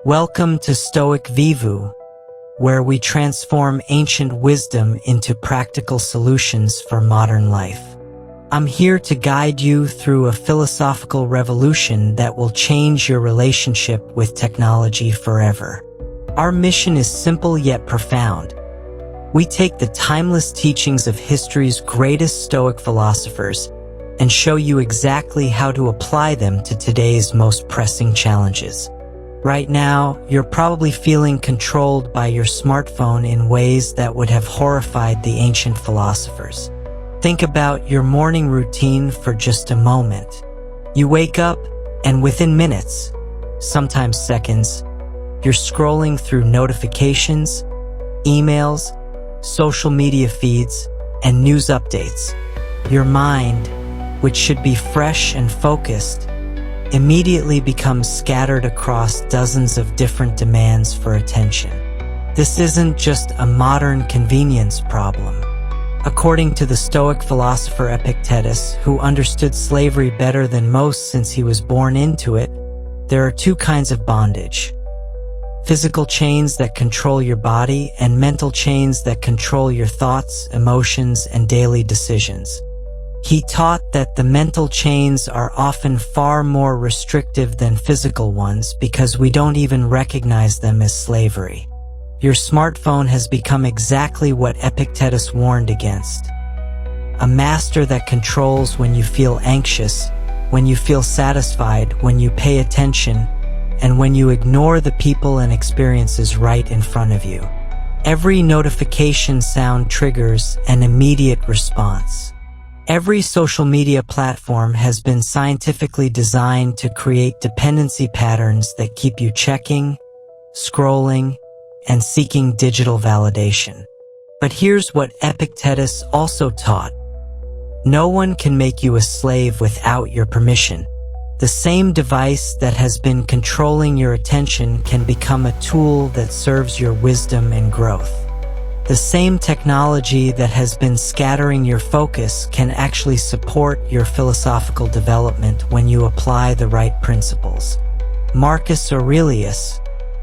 Welcome to Stoic Vivu, where we transform ancient wisdom into practical solutions for modern life. I'm here to guide you through a philosophical revolution that will change your relationship with technology forever. Our mission is simple yet profound. We take the timeless teachings of history's greatest Stoic philosophers and show you exactly how to apply them to today's most pressing challenges. Right now, you're probably feeling controlled by your smartphone in ways that would have horrified the ancient philosophers. Think about your morning routine for just a moment. You wake up, and within minutes, sometimes seconds, you're scrolling through notifications, emails, social media feeds, and news updates. Your mind, which should be fresh and focused, immediately becomes scattered across dozens of different demands for attention. This isn't just a modern convenience problem. According to the Stoic philosopher Epictetus, who understood slavery better than most since he was born into it, there are two kinds of bondage: physical chains that control your body and mental chains that control your thoughts, emotions, and daily decisions. He taught that the mental chains are often far more restrictive than physical ones because we don't even recognize them as slavery. Your smartphone has become exactly what Epictetus warned against: a master that controls when you feel anxious, when you feel satisfied, when you pay attention, and when you ignore the people and experiences right in front of you. Every notification sound triggers an immediate response. Every social media platform has been scientifically designed to create dependency patterns that keep you checking, scrolling, and seeking digital validation. But here's what Epictetus also taught: no one can make you a slave without your permission. The same device that has been controlling your attention can become a tool that serves your wisdom and growth. The same technology that has been scattering your focus can actually support your philosophical development when you apply the right principles. Marcus Aurelius,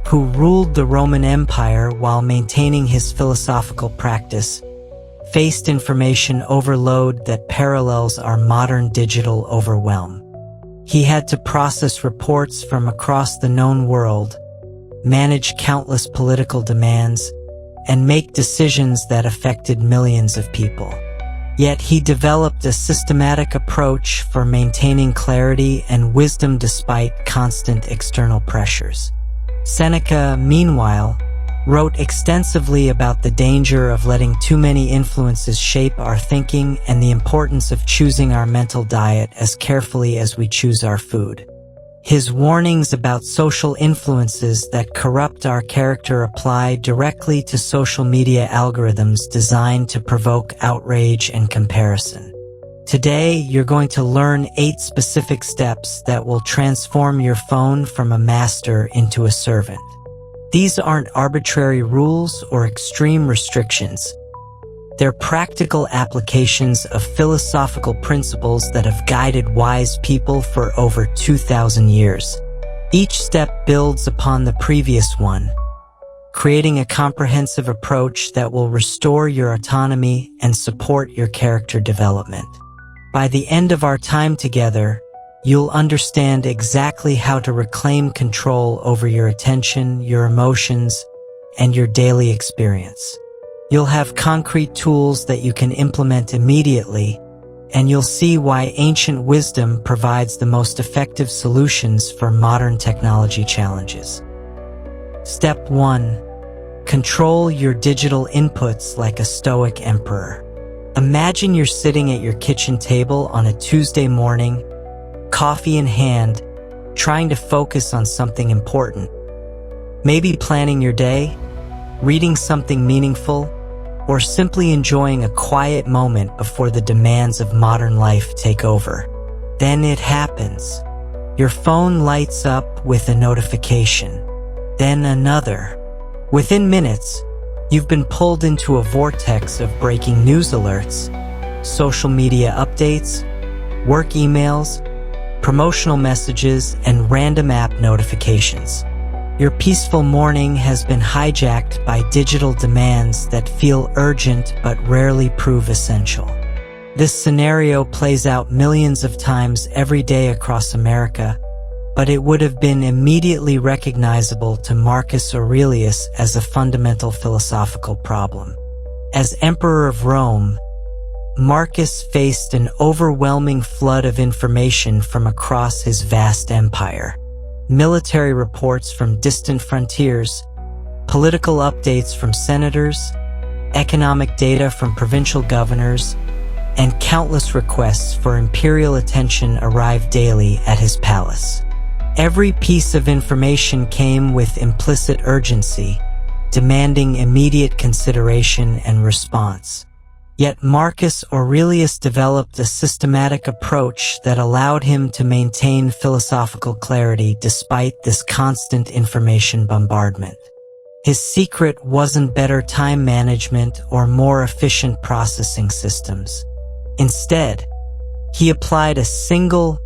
who ruled the Roman Empire while maintaining his philosophical practice, faced information overload that parallels our modern digital overwhelm. He had to process reports from across the known world, manage countless political demands, and make decisions that affected millions of people. Yet he developed a systematic approach for maintaining clarity and wisdom despite constant external pressures. Seneca, meanwhile, wrote extensively about the danger of letting too many influences shape our thinking and the importance of choosing our mental diet as carefully as we choose our food. His warnings about social influences that corrupt our character apply directly to social media algorithms designed to provoke outrage and comparison. Today, you're going to learn 8 specific steps that will transform your phone from a master into a servant. These aren't arbitrary rules or extreme restrictions. They're practical applications of philosophical principles that have guided wise people for over 2,000 years. Each step builds upon the previous one, creating a comprehensive approach that will restore your autonomy and support your character development. By the end of our time together, you'll understand exactly how to reclaim control over your attention, your emotions, and your daily experience. You'll have concrete tools that you can implement immediately, and you'll see why ancient wisdom provides the most effective solutions for modern technology challenges. Step 1. Control your digital inputs like a Stoic emperor. Imagine you're sitting at your kitchen table on a Tuesday morning, coffee in hand, trying to focus on something important. Maybe planning your day, reading something meaningful, or simply enjoying a quiet moment before the demands of modern life take over. Then it happens. Your phone lights up with a notification, then another. Within minutes, you've been pulled into a vortex of breaking news alerts, social media updates, work emails, promotional messages, and random app notifications. Your peaceful morning has been hijacked by digital demands that feel urgent but rarely prove essential. This scenario plays out millions of times every day across America, but it would have been immediately recognizable to Marcus Aurelius as a fundamental philosophical problem. As Emperor of Rome, Marcus faced an overwhelming flood of information from across his vast empire. Military reports from distant frontiers, political updates from senators, economic data from provincial governors, and countless requests for imperial attention arrived daily at his palace. Every piece of information came with implicit urgency, demanding immediate consideration and response. Yet Marcus Aurelius developed a systematic approach that allowed him to maintain philosophical clarity despite this constant information bombardment. His secret wasn't better time management or more efficient processing systems. Instead, he applied a single,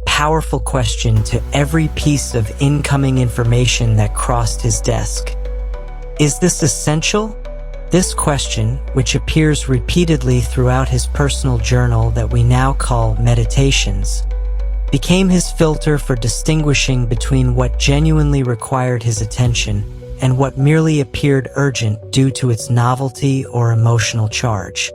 powerful question to every piece of incoming information that crossed his desk. Is this essential? This question, which appears repeatedly throughout his personal journal that we now call Meditations, became his filter for distinguishing between what genuinely required his attention and what merely appeared urgent due to its novelty or emotional charge.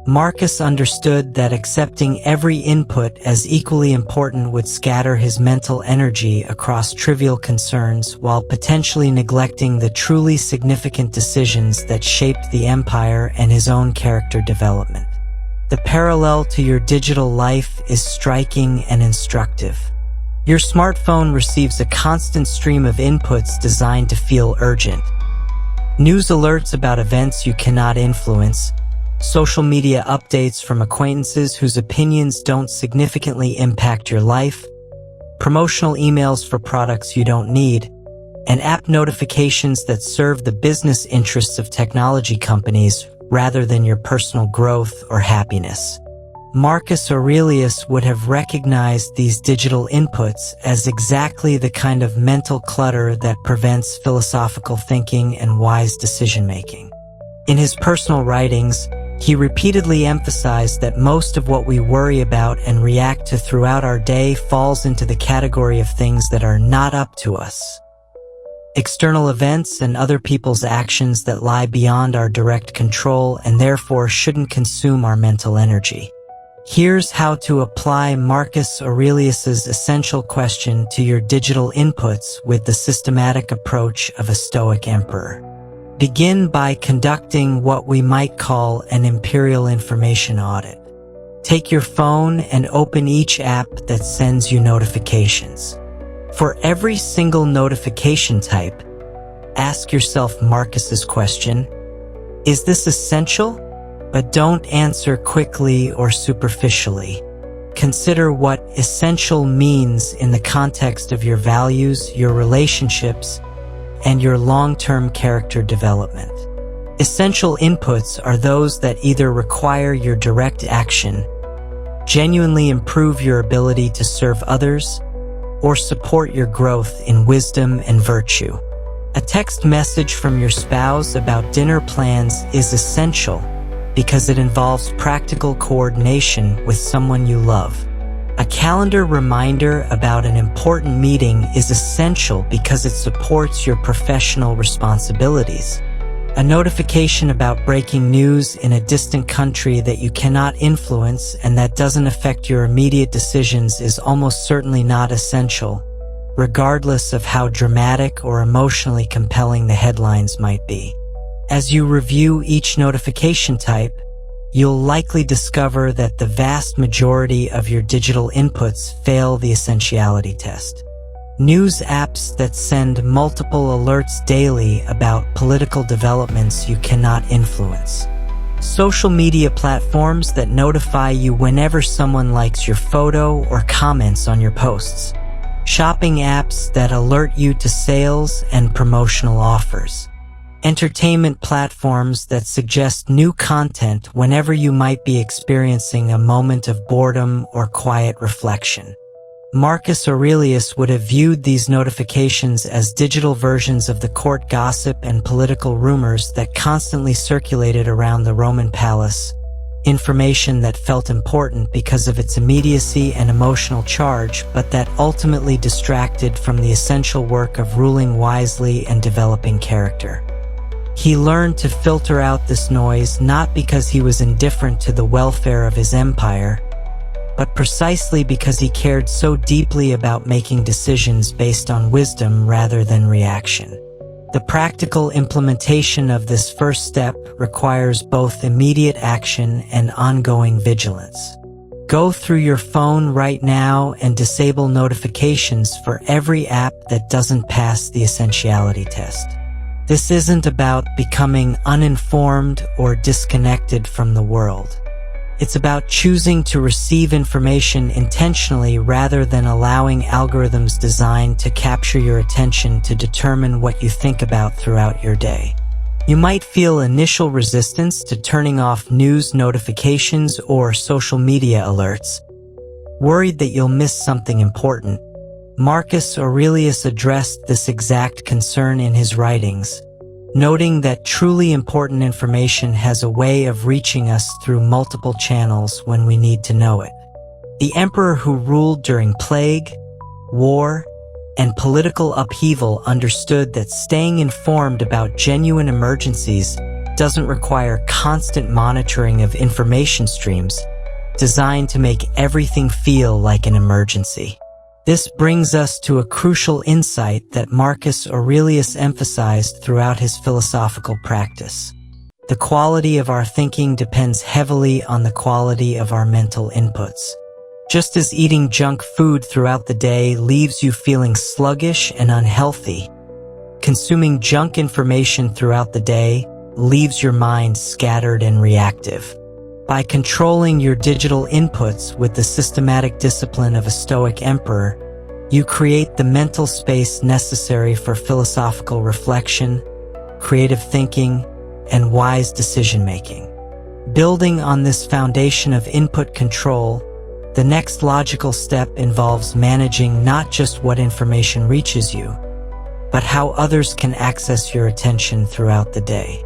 Marcus understood that accepting every input as equally important would scatter his mental energy across trivial concerns while potentially neglecting the truly significant decisions that shaped the empire and his own character development. The parallel to your digital life is striking and instructive. Your smartphone receives a constant stream of inputs designed to feel urgent. News alerts about events you cannot influence, social media updates from acquaintances whose opinions don't significantly impact your life, promotional emails for products you don't need, and app notifications that serve the business interests of technology companies rather than your personal growth or happiness. Marcus Aurelius would have recognized these digital inputs as exactly the kind of mental clutter that prevents philosophical thinking and wise decision-making. In his personal writings, he repeatedly emphasized that most of what we worry about and react to throughout our day falls into the category of things that are not up to us. External events and other people's actions that lie beyond our direct control and therefore shouldn't consume our mental energy. Here's how to apply Marcus Aurelius's essential question to your digital inputs with the systematic approach of a Stoic emperor. Begin by conducting what we might call an imperial information audit. Take your phone and open each app that sends you notifications. For every single notification type, ask yourself Marcus's question, is this essential? But don't answer quickly or superficially. Consider what essential means in the context of your values, your relationships, and your long-term character development. Essential inputs are those that either require your direct action, genuinely improve your ability to serve others, or support your growth in wisdom and virtue. A text message from your spouse about dinner plans is essential because it involves practical coordination with someone you love. A calendar reminder about an important meeting is essential because it supports your professional responsibilities. A notification about breaking news in a distant country that you cannot influence and that doesn't affect your immediate decisions is almost certainly not essential, regardless of how dramatic or emotionally compelling the headlines might be. As you review each notification type, you'll likely discover that the vast majority of your digital inputs fail the essentiality test. News apps that send multiple alerts daily about political developments you cannot influence. Social media platforms that notify you whenever someone likes your photo or comments on your posts. Shopping apps that alert you to sales and promotional offers. Entertainment platforms that suggest new content whenever you might be experiencing a moment of boredom or quiet reflection. Marcus Aurelius would have viewed these notifications as digital versions of the court gossip and political rumors that constantly circulated around the Roman palace, information that felt important because of its immediacy and emotional charge, but that ultimately distracted from the essential work of ruling wisely and developing character. He learned to filter out this noise not because he was indifferent to the welfare of his empire, but precisely because he cared so deeply about making decisions based on wisdom rather than reaction. The practical implementation of this first step requires both immediate action and ongoing vigilance. Go through your phone right now and disable notifications for every app that doesn't pass the essentiality test. This isn't about becoming uninformed or disconnected from the world. It's about choosing to receive information intentionally rather than allowing algorithms designed to capture your attention to determine what you think about throughout your day. You might feel initial resistance to turning off news notifications or social media alerts, worried that you'll miss something important. Marcus Aurelius addressed this exact concern in his writings, noting that truly important information has a way of reaching us through multiple channels when we need to know it. The emperor who ruled during plague, war, and political upheaval understood that staying informed about genuine emergencies doesn't require constant monitoring of information streams designed to make everything feel like an emergency. This brings us to a crucial insight that Marcus Aurelius emphasized throughout his philosophical practice. The quality of our thinking depends heavily on the quality of our mental inputs. Just as eating junk food throughout the day leaves you feeling sluggish and unhealthy, consuming junk information throughout the day leaves your mind scattered and reactive. By controlling your digital inputs with the systematic discipline of a Stoic emperor, you create the mental space necessary for philosophical reflection, creative thinking, and wise decision-making. Building on this foundation of input control, the next logical step involves managing not just what information reaches you, but how others can access your attention throughout the day.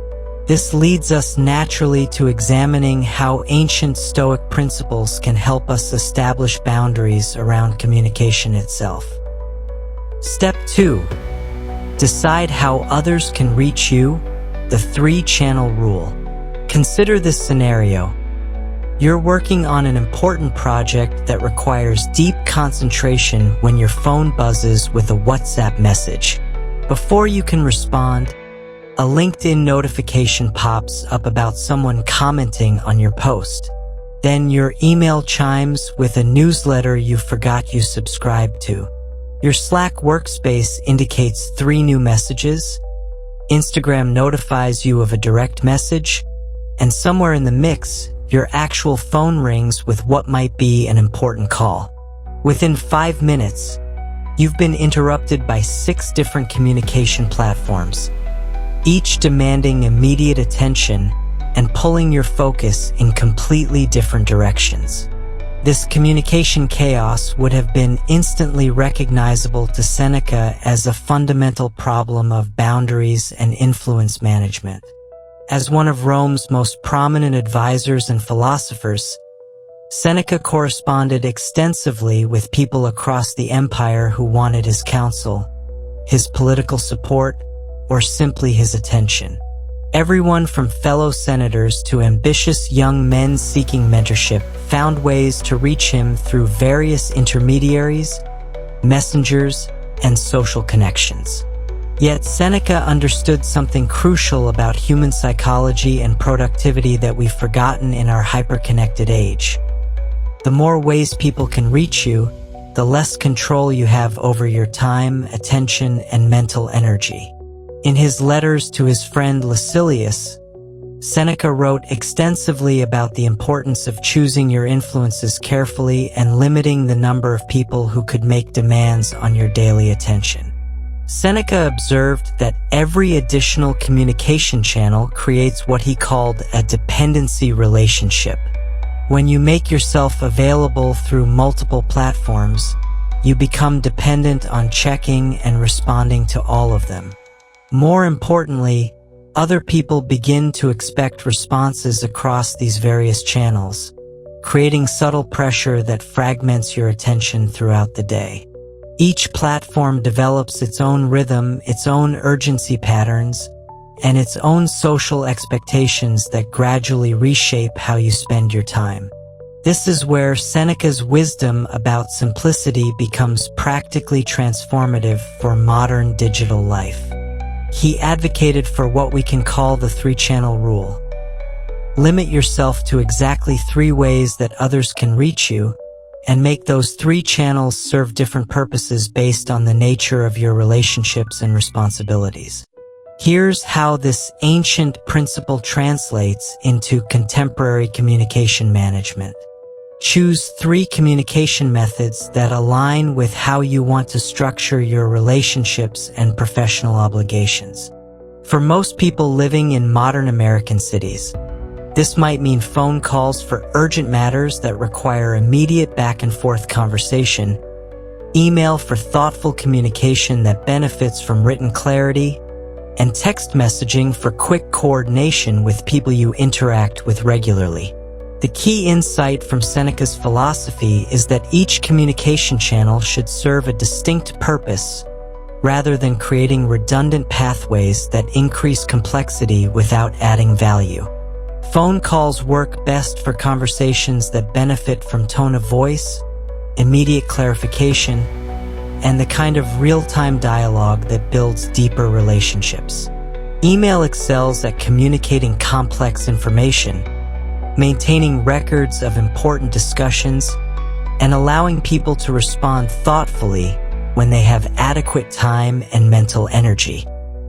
This leads us naturally to examining how ancient Stoic principles can help us establish boundaries around communication itself. Step 2. Decide how others can reach you, the 3-channel rule. Consider this scenario. You're working on an important project that requires deep concentration when your phone buzzes with a WhatsApp message. Before you can respond, a LinkedIn notification pops up about someone commenting on your post. Then your email chimes with a newsletter you forgot you subscribed to. Your Slack workspace indicates 3 new messages. Instagram notifies you of a direct message. And somewhere in the mix, your actual phone rings with what might be an important call. Within 5 minutes, you've been interrupted by 6 different communication platforms, each demanding immediate attention and pulling your focus in completely different directions. This communication chaos would have been instantly recognizable to Seneca as a fundamental problem of boundaries and influence management. As one of Rome's most prominent advisors and philosophers, Seneca corresponded extensively with people across the empire who wanted his counsel, his political support, or simply his attention. Everyone from fellow senators to ambitious young men seeking mentorship found ways to reach him through various intermediaries, messengers, and social connections. Yet Seneca understood something crucial about human psychology and productivity that we've forgotten in our hyper-connected age. The more ways people can reach you, the less control you have over your time, attention, and mental energy. In his letters to his friend Lucilius, Seneca wrote extensively about the importance of choosing your influences carefully and limiting the number of people who could make demands on your daily attention. Seneca observed that every additional communication channel creates what he called a dependency relationship. When you make yourself available through multiple platforms, you become dependent on checking and responding to all of them. More importantly, other people begin to expect responses across these various channels, creating subtle pressure that fragments your attention throughout the day. Each platform develops its own rhythm, its own urgency patterns, and its own social expectations that gradually reshape how you spend your time. This is where Seneca's wisdom about simplicity becomes practically transformative for modern digital life. He advocated for what we can call the three-channel rule. Limit yourself to exactly 3 ways that others can reach you, and make those 3 channels serve different purposes based on the nature of your relationships and responsibilities. Here's how this ancient principle translates into contemporary communication management. Choose 3 communication methods that align with how you want to structure your relationships and professional obligations. For most people living in modern American cities, this might mean phone calls for urgent matters that require immediate back-and-forth conversation, email for thoughtful communication that benefits from written clarity, and text messaging for quick coordination with people you interact with regularly. The key insight from Seneca's philosophy is that each communication channel should serve a distinct purpose, rather than creating redundant pathways that increase complexity without adding value. Phone calls work best for conversations that benefit from tone of voice, immediate clarification, and the kind of real-time dialogue that builds deeper relationships. Email excels at communicating complex information, maintaining records of important discussions, and allowing people to respond thoughtfully when they have adequate time and mental energy.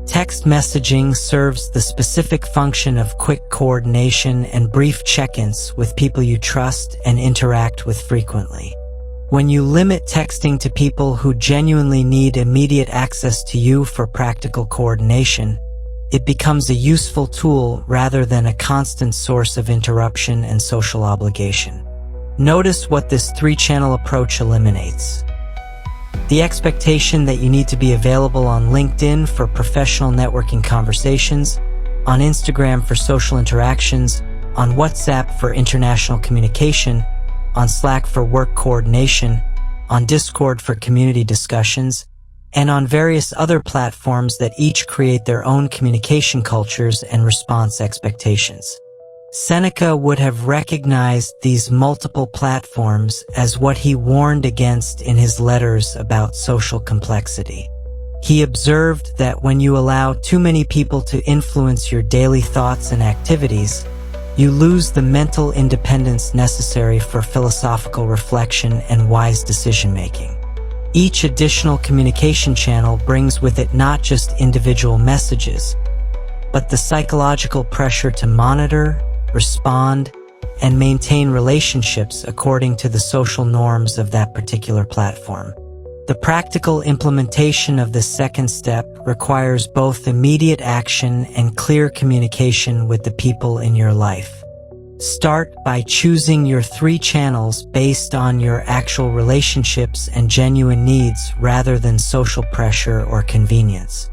Text messaging serves the specific function of quick coordination and brief check-ins with people you trust and interact with frequently. When you limit texting to people who genuinely need immediate access to you for practical coordination, it becomes a useful tool rather than a constant source of interruption and social obligation. Notice what this 3-channel approach eliminates. The expectation that you need to be available on LinkedIn for professional networking conversations, on Instagram for social interactions, on WhatsApp for international communication, on Slack for work coordination, on Discord for community discussions, and on various other platforms that each create their own communication cultures and response expectations. Seneca would have recognized these multiple platforms as what he warned against in his letters about social complexity. He observed that when you allow too many people to influence your daily thoughts and activities, you lose the mental independence necessary for philosophical reflection and wise decision-making. Each additional communication channel brings with it not just individual messages, but the psychological pressure to monitor, respond, and maintain relationships according to the social norms of that particular platform. The practical implementation of this second step requires both immediate action and clear communication with the people in your life. Start by choosing your 3 channels based on your actual relationships and genuine needs rather than social pressure or convenience.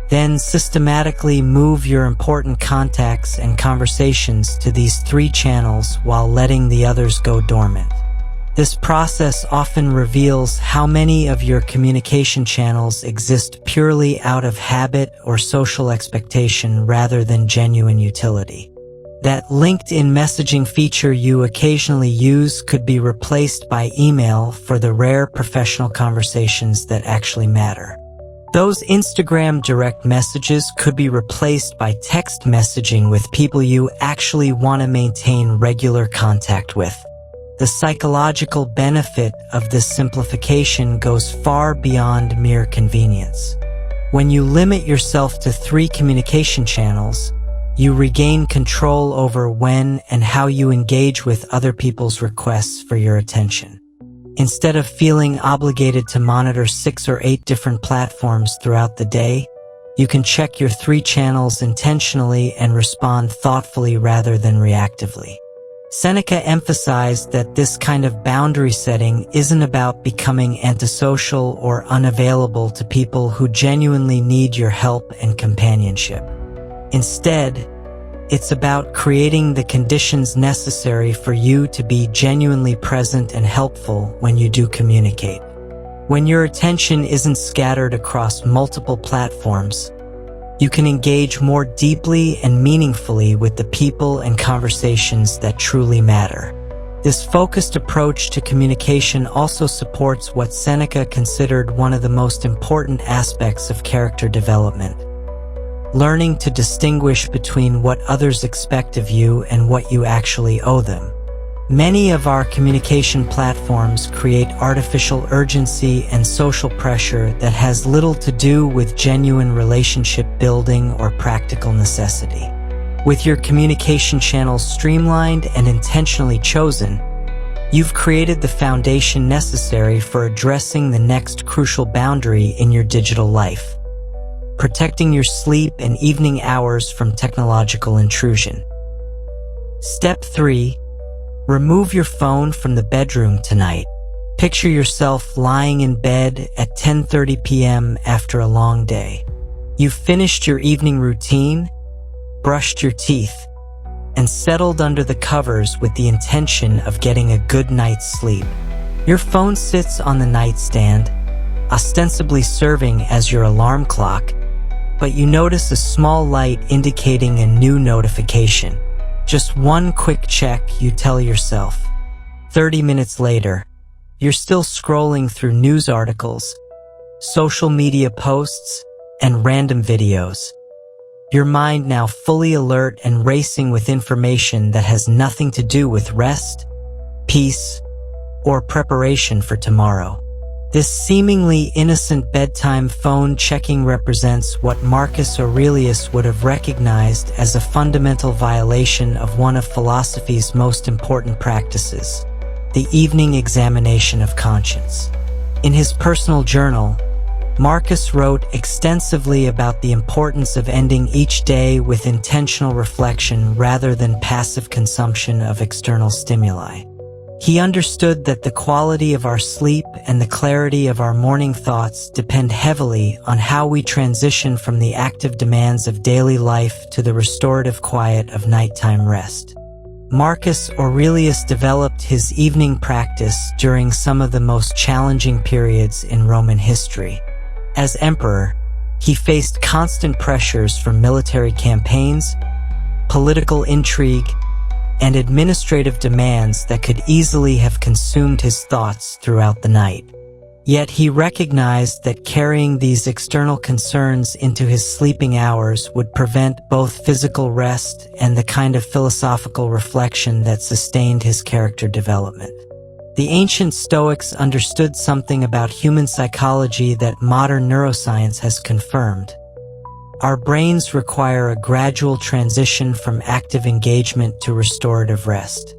Then systematically move your important contacts and conversations to these 3 channels while letting the others go dormant. This process often reveals how many of your communication channels exist purely out of habit or social expectation rather than genuine utility. That LinkedIn messaging feature you occasionally use could be replaced by email for the rare professional conversations that actually matter. Those Instagram direct messages could be replaced by text messaging with people you actually want to maintain regular contact with. The psychological benefit of this simplification goes far beyond mere convenience. When you limit yourself to 3 communication channels, you regain control over when and how you engage with other people's requests for your attention. Instead of feeling obligated to monitor 6 or 8 different platforms throughout the day, you can check your 3 channels intentionally and respond thoughtfully rather than reactively. Seneca emphasized that this kind of boundary setting isn't about becoming antisocial or unavailable to people who genuinely need your help and companionship. Instead, it's about creating the conditions necessary for you to be genuinely present and helpful when you do communicate. When your attention isn't scattered across multiple platforms, you can engage more deeply and meaningfully with the people and conversations that truly matter. This focused approach to communication also supports what Seneca considered one of the most important aspects of character development: learning to distinguish between what others expect of you and what you actually owe them. Many of our communication platforms create artificial urgency and social pressure that has little to do with genuine relationship building or practical necessity. With your communication channels streamlined and intentionally chosen, you've created the foundation necessary for addressing the next crucial boundary in your digital life: protecting your sleep and evening hours from technological intrusion. Step 3. Remove your phone from the bedroom tonight. Picture yourself lying in bed at 10:30 p.m. after a long day. You've finished your evening routine, brushed your teeth, and settled under the covers with the intention of getting a good night's sleep. Your phone sits on the nightstand, ostensibly serving as your alarm clock, but you notice a small light indicating a new notification. Just one quick check, you tell yourself. 30 minutes later, you're still scrolling through news articles, social media posts, and random videos. Your mind now fully alert and racing with information that has nothing to do with rest, peace, or preparation for tomorrow. This seemingly innocent bedtime phone checking represents what Marcus Aurelius would have recognized as a fundamental violation of one of philosophy's most important practices: the evening examination of conscience. In his personal journal, Marcus wrote extensively about the importance of ending each day with intentional reflection rather than passive consumption of external stimuli. He understood that the quality of our sleep and the clarity of our morning thoughts depend heavily on how we transition from the active demands of daily life to the restorative quiet of nighttime rest. Marcus Aurelius developed his evening practice during some of the most challenging periods in Roman history. As emperor, he faced constant pressures from military campaigns, political intrigue, and administrative demands that could easily have consumed his thoughts throughout the night. Yet he recognized that carrying these external concerns into his sleeping hours would prevent both physical rest and the kind of philosophical reflection that sustained his character development. The ancient Stoics understood something about human psychology that modern neuroscience has confirmed. Our brains require a gradual transition from active engagement to restorative rest.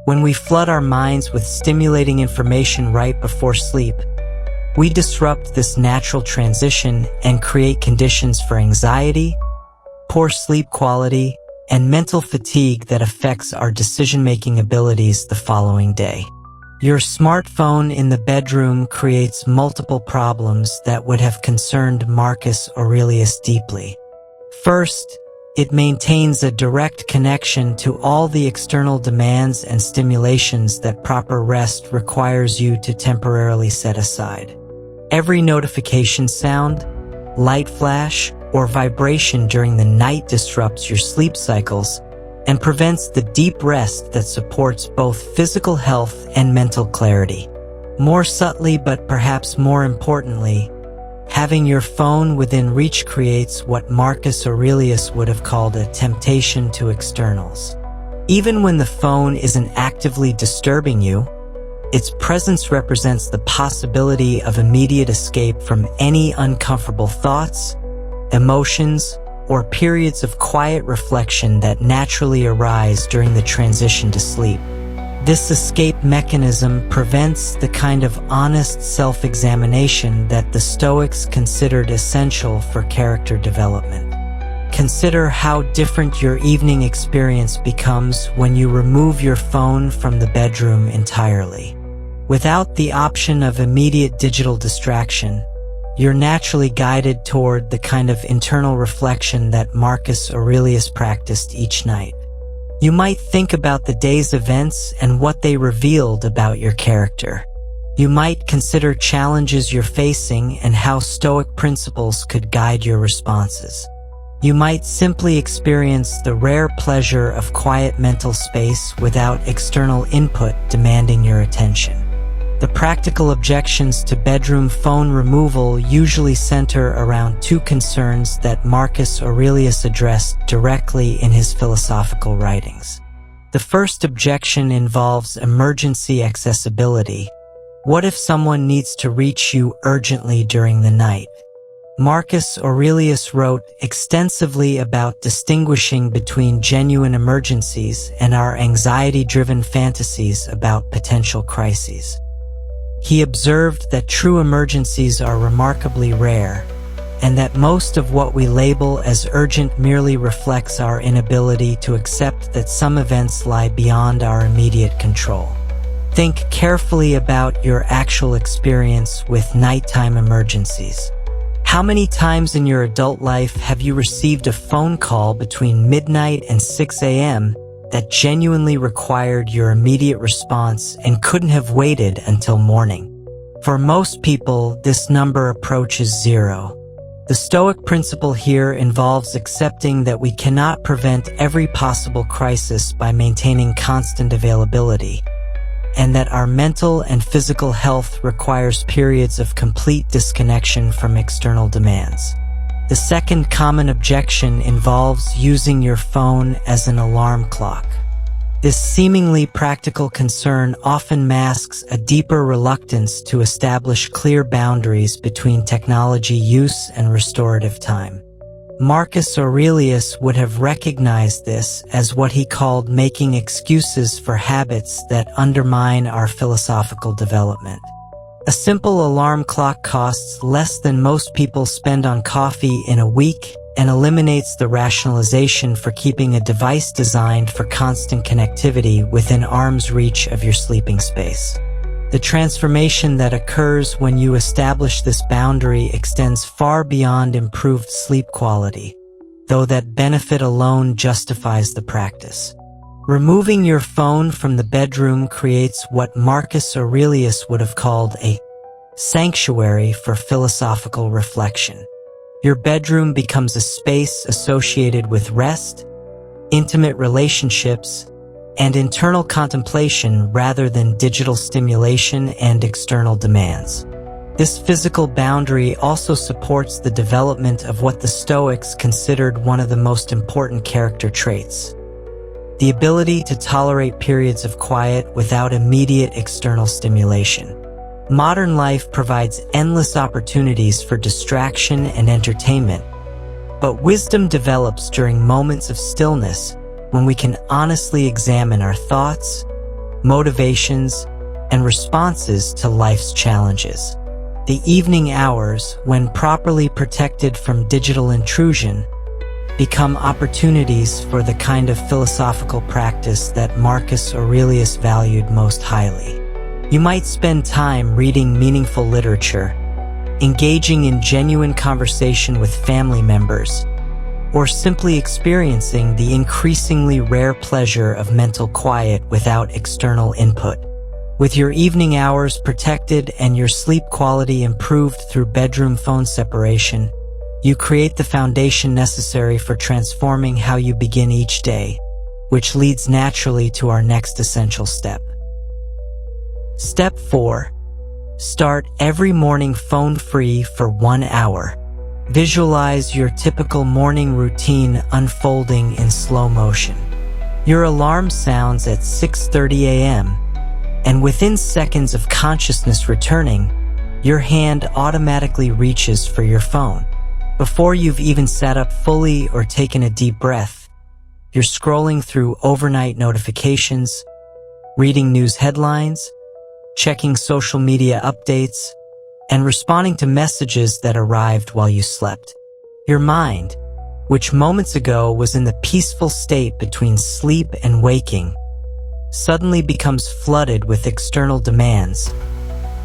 When we flood our minds with stimulating information right before sleep, we disrupt this natural transition and create conditions for anxiety, poor sleep quality, and mental fatigue that affects our decision-making abilities the following day. Your smartphone in the bedroom creates multiple problems that would have concerned Marcus Aurelius deeply. First, it maintains a direct connection to all the external demands and stimulations that proper rest requires you to temporarily set aside. Every notification sound, light flash, or vibration during the night disrupts your sleep cycles and prevents the deep rest that supports both physical health and mental clarity. More subtly, but perhaps more importantly, having your phone within reach creates what Marcus Aurelius would have called a temptation to externals. Even when the phone isn't actively disturbing you, its presence represents the possibility of immediate escape from any uncomfortable thoughts, emotions, or periods of quiet reflection that naturally arise during the transition to sleep. This escape mechanism prevents the kind of honest self-examination that the Stoics considered essential for character development. consider how different your evening experience becomes when you remove your phone from the bedroom entirely. Without the option of immediate digital distraction, you're naturally guided toward the kind of internal reflection that Marcus Aurelius practiced each night. You might think about the day's events and what they revealed about your character. You might consider challenges you're facing and how Stoic principles could guide your responses. You might simply experience the rare pleasure of quiet mental space without external input demanding your attention. The practical objections to bedroom phone removal usually center around two concerns that Marcus Aurelius addressed directly in his philosophical writings. The first objection involves emergency accessibility. What if someone needs to reach you urgently during the night? Marcus Aurelius wrote extensively about distinguishing between genuine emergencies and our anxiety-driven fantasies about potential crises. He observed that true emergencies are remarkably rare, and that most of what we label as urgent merely reflects our inability to accept that some events lie beyond our immediate control. Think carefully about your actual experience with nighttime emergencies. How many times in your adult life have you received a phone call between midnight and 6 a.m. that genuinely required your immediate response and couldn't have waited until morning? For most people, this number approaches zero. The Stoic principle here involves accepting that we cannot prevent every possible crisis by maintaining constant availability, and that our mental and physical health requires periods of complete disconnection from external demands. The second common objection involves using your phone as an alarm clock. This seemingly practical concern often masks a deeper reluctance to establish clear boundaries between technology use and restorative time. Marcus Aurelius would have recognized this as what he called making excuses for habits that undermine our philosophical development. A simple alarm clock costs less than most people spend on coffee in a week and eliminates the rationalization for keeping a device designed for constant connectivity within arm's reach of your sleeping space. The transformation that occurs when you establish this boundary extends far beyond improved sleep quality, though that benefit alone justifies the practice. Removing your phone from the bedroom creates what Marcus Aurelius would have called a sanctuary for philosophical reflection. Your bedroom becomes a space associated with rest, intimate relationships, and internal contemplation rather than digital stimulation and external demands. This physical boundary also supports the development of what the Stoics considered one of the most important character traits: the ability to tolerate periods of quiet without immediate external stimulation. Modern life provides endless opportunities for distraction and entertainment, but wisdom develops during moments of stillness when we can honestly examine our thoughts, motivations, and responses to life's challenges. The evening hours, when properly protected from digital intrusion, become opportunities for the kind of philosophical practice that Marcus Aurelius valued most highly. You might spend time reading meaningful literature, engaging in genuine conversation with family members, or simply experiencing the increasingly rare pleasure of mental quiet without external input. With your evening hours protected and your sleep quality improved through bedroom phone separation, you create the foundation necessary for transforming how you begin each day, which leads naturally to our next essential step. Step 4. Start every morning phone-free for 1 hour. Visualize your typical morning routine unfolding in slow motion. Your alarm sounds at 6:30 a.m., and within seconds of consciousness returning, your hand automatically reaches for your phone. Before you've even sat up fully or taken a deep breath, you're scrolling through overnight notifications, reading news headlines, checking social media updates, and responding to messages that arrived while you slept. Your mind, which moments ago was in the peaceful state between sleep and waking, suddenly becomes flooded with external demands,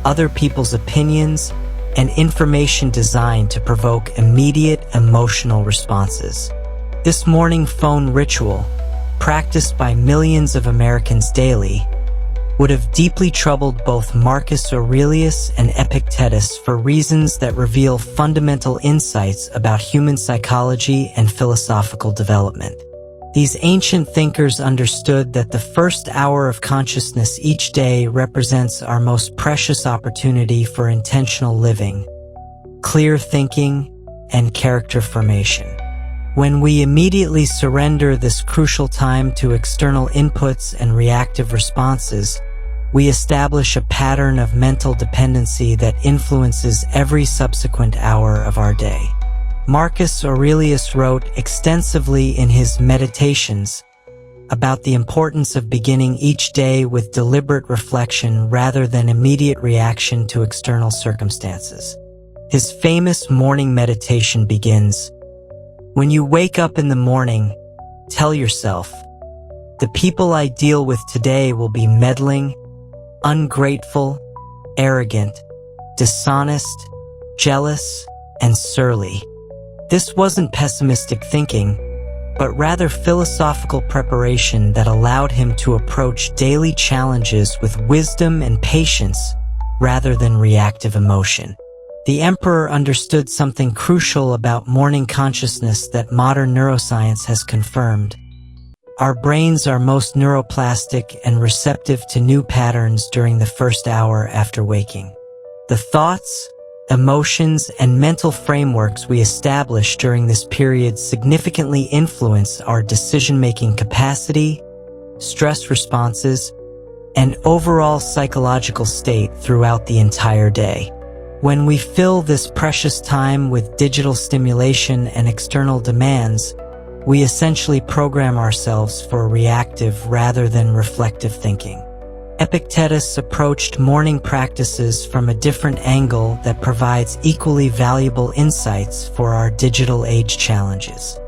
other people's opinions, and information designed to provoke immediate emotional responses. This morning phone ritual, practiced by millions of Americans daily, would have deeply troubled both Marcus Aurelius and Epictetus for reasons that reveal fundamental insights about human psychology and philosophical development. These ancient thinkers understood that the first hour of consciousness each day represents our most precious opportunity for intentional living, clear thinking, and character formation. When we immediately surrender this crucial time to external inputs and reactive responses, we establish a pattern of mental dependency that influences every subsequent hour of our day. Marcus Aurelius wrote extensively in his Meditations about the importance of beginning each day with deliberate reflection rather than immediate reaction to external circumstances. His famous morning meditation begins, "When you wake up in the morning, tell yourself, the people I deal with today will be meddling, ungrateful, arrogant, dishonest, jealous, and surly." This wasn't pessimistic thinking, but rather philosophical preparation that allowed him to approach daily challenges with wisdom and patience rather than reactive emotion. The emperor understood something crucial about morning consciousness that modern neuroscience has confirmed. Our brains are most neuroplastic and receptive to new patterns during the first hour after waking. The thoughts, emotions, and mental frameworks we establish during this period significantly influence our decision-making capacity, stress responses, and overall psychological state throughout the entire day. When we fill this precious time with digital stimulation and external demands, we essentially program ourselves for reactive rather than reflective thinking. Epictetus approached morning practices from a different angle that provides equally valuable insights for our digital age challenges.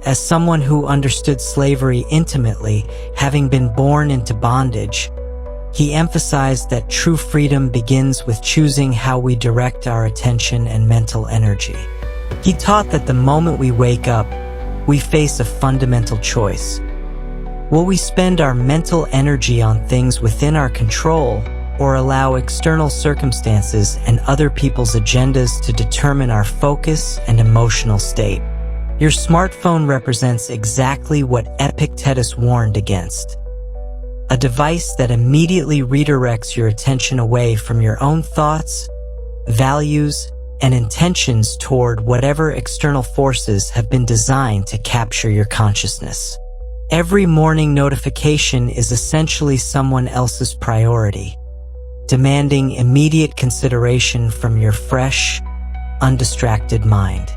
As someone who understood slavery intimately, having been born into bondage, he emphasized that true freedom begins with choosing how we direct our attention and mental energy. He taught that the moment we wake up, we face a fundamental choice. Will we spend our mental energy on things within our control, or allow external circumstances and other people's agendas to determine our focus and emotional state? Your smartphone represents exactly what Epictetus warned against. A device that immediately redirects your attention away from your own thoughts, values, and intentions toward whatever external forces have been designed to capture your consciousness. Every morning notification is essentially someone else's priority, demanding immediate consideration from your fresh, undistracted mind.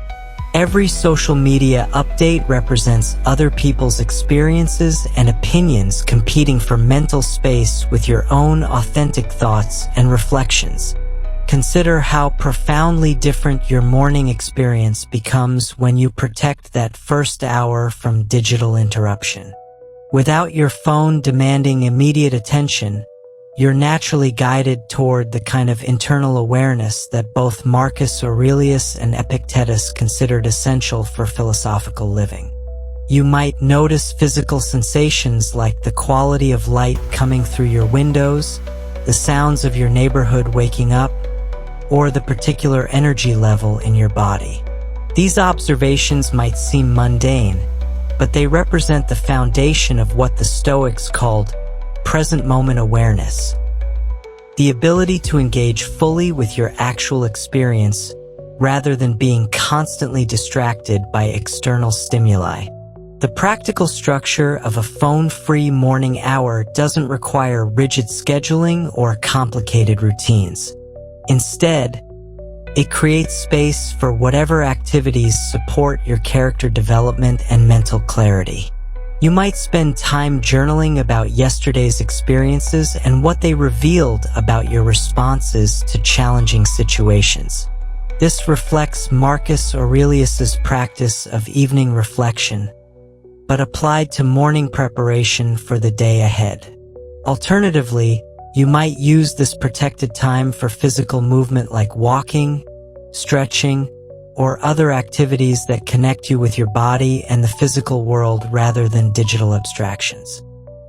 Every social media update represents other people's experiences and opinions competing for mental space with your own authentic thoughts and reflections. Consider how profoundly different your morning experience becomes when you protect that first hour from digital interruption. Without your phone demanding immediate attention, you're naturally guided toward the kind of internal awareness that both Marcus Aurelius and Epictetus considered essential for philosophical living. You might notice physical sensations like the quality of light coming through your windows, the sounds of your neighborhood waking up, or the particular energy level in your body. These observations might seem mundane, but they represent the foundation of what the Stoics called present moment awareness. The ability to engage fully with your actual experience rather than being constantly distracted by external stimuli. The practical structure of a phone-free morning hour doesn't require rigid scheduling or complicated routines. Instead, it creates space for whatever activities support your character development and mental clarity. You might spend time journaling about yesterday's experiences and what they revealed about your responses to challenging situations. This reflects Marcus Aurelius's practice of evening reflection, but applied to morning preparation for the day ahead. Alternatively, you might use this protected time for physical movement like walking, stretching, or other activities that connect you with your body and the physical world rather than digital abstractions.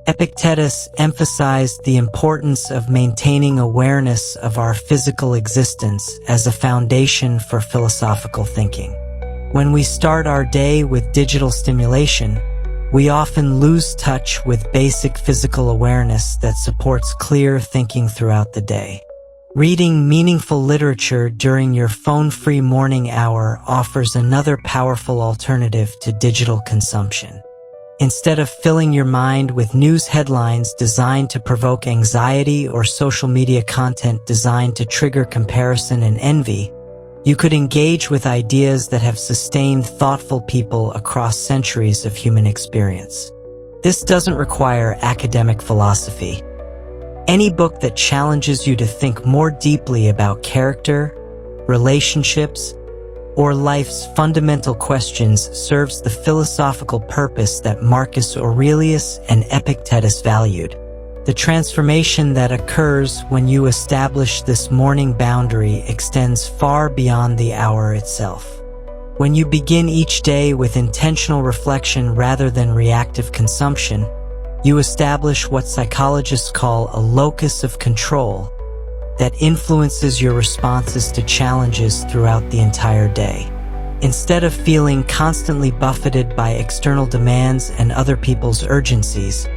Epictetus emphasized the importance of maintaining awareness of our physical existence as a foundation for philosophical thinking. When we start our day with digital stimulation, we often lose touch with basic physical awareness that supports clear thinking throughout the day. Reading meaningful literature during your phone-free morning hour offers another powerful alternative to digital consumption. Instead of filling your mind with news headlines designed to provoke anxiety or social media content designed to trigger comparison and envy, you could engage with ideas that have sustained thoughtful people across centuries of human experience. This doesn't require academic philosophy. Any book that challenges you to think more deeply about character, relationships, or life's fundamental questions serves the philosophical purpose that Marcus Aurelius and Epictetus valued. The transformation that occurs when you establish this morning boundary extends far beyond the hour itself. When you begin each day with intentional reflection rather than reactive consumption, you establish what psychologists call a locus of control that influences your responses to challenges throughout the entire day. Instead of feeling constantly buffeted by external demands and other people's urgencies,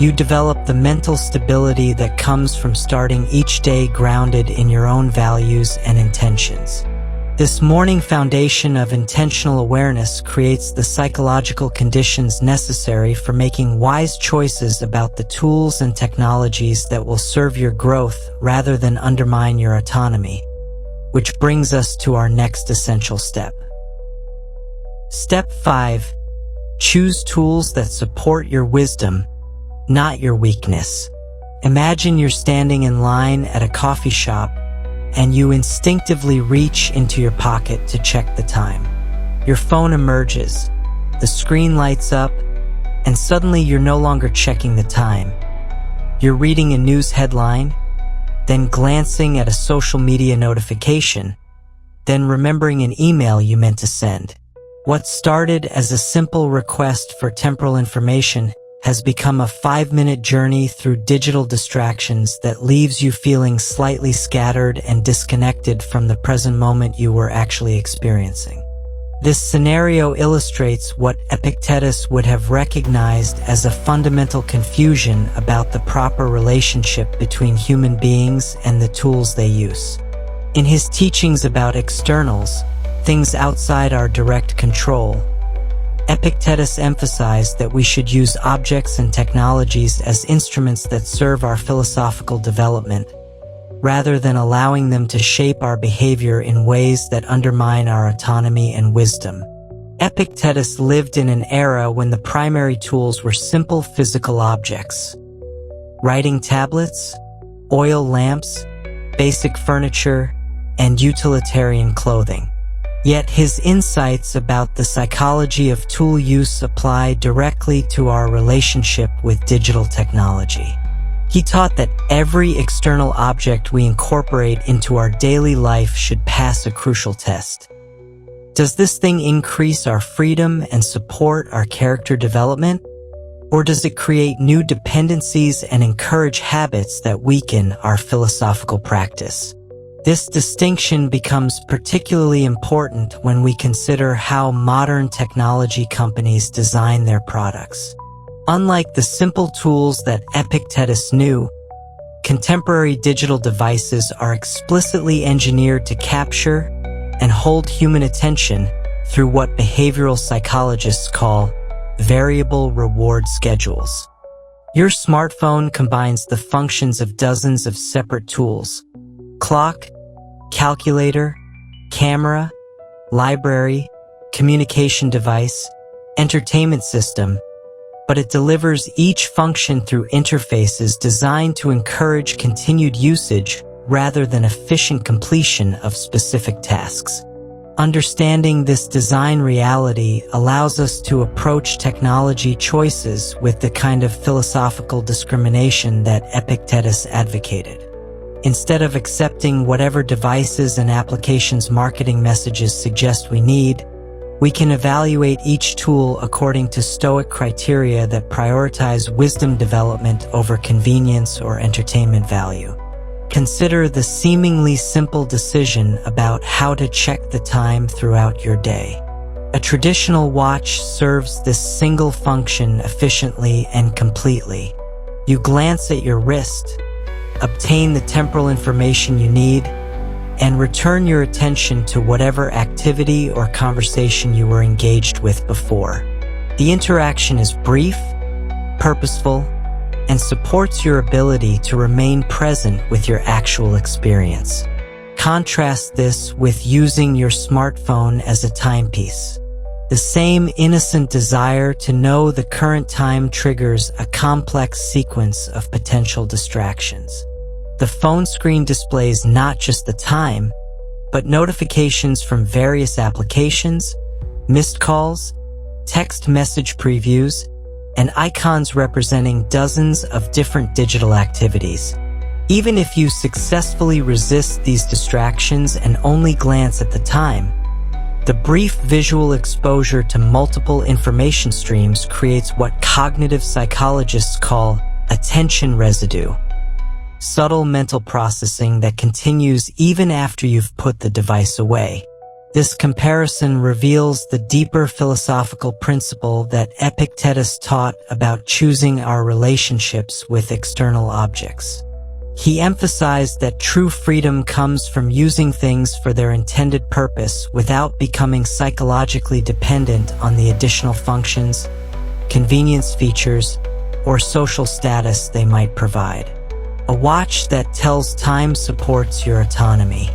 you develop the mental stability that comes from starting each day grounded in your own values and intentions. This morning foundation of intentional awareness creates the psychological conditions necessary for making wise choices about the tools and technologies that will serve your growth rather than undermine your autonomy, which brings us to our next essential step. Step 5. Choose tools that support your wisdom, not your weakness. Imagine you're standing in line at a coffee shop and you instinctively reach into your pocket to check the time. Your phone emerges, the screen lights up, and suddenly you're no longer checking the time. You're reading a news headline, then glancing at a social media notification, then remembering an email you meant to send. What started as a simple request for temporal information has become a 5-minute journey through digital distractions that leaves you feeling slightly scattered and disconnected from the present moment you were actually experiencing. This scenario illustrates what Epictetus would have recognized as a fundamental confusion about the proper relationship between human beings and the tools they use. In his teachings about externals, things outside our direct control, Epictetus emphasized that we should use objects and technologies as instruments that serve our philosophical development, rather than allowing them to shape our behavior in ways that undermine our autonomy and wisdom. Epictetus lived in an era when the primary tools were simple physical objects: writing tablets, oil lamps, basic furniture, and utilitarian clothing. Yet his insights about the psychology of tool use apply directly to our relationship with digital technology. He taught that every external object we incorporate into our daily life should pass a crucial test. Does this thing increase our freedom and support our character development? Or does it create new dependencies and encourage habits that weaken our philosophical practice? This distinction becomes particularly important when we consider how modern technology companies design their products. Unlike the simple tools that Epictetus knew, contemporary digital devices are explicitly engineered to capture and hold human attention through what behavioral psychologists call variable reward schedules. Your smartphone combines the functions of dozens of separate tools: clock, calculator, camera, library, communication device, entertainment system, but it delivers each function through interfaces designed to encourage continued usage rather than efficient completion of specific tasks. Understanding this design reality allows us to approach technology choices with the kind of philosophical discrimination that Epictetus advocated. Instead of accepting whatever devices and applications marketing messages suggest we need, we can evaluate each tool according to Stoic criteria that prioritize wisdom development over convenience or entertainment value. Consider the seemingly simple decision about how to check the time throughout your day. A traditional watch serves this single function efficiently and completely. You glance at your wrist, obtain the temporal information you need, and return your attention to whatever activity or conversation you were engaged with before. The interaction is brief, purposeful, and supports your ability to remain present with your actual experience. Contrast this with using your smartphone as a timepiece. The same innocent desire to know the current time triggers a complex sequence of potential distractions. The phone screen displays not just the time, but notifications from various applications, missed calls, text message previews, and icons representing dozens of different digital activities. Even if you successfully resist these distractions and only glance at the time, the brief visual exposure to multiple information streams creates what cognitive psychologists call attention residue, subtle mental processing that continues even after you've put the device away. This comparison reveals the deeper philosophical principle that Epictetus taught about choosing our relationships with external objects. He emphasized that true freedom comes from using things for their intended purpose without becoming psychologically dependent on the additional functions, convenience features, or social status they might provide. A watch that tells time supports your autonomy.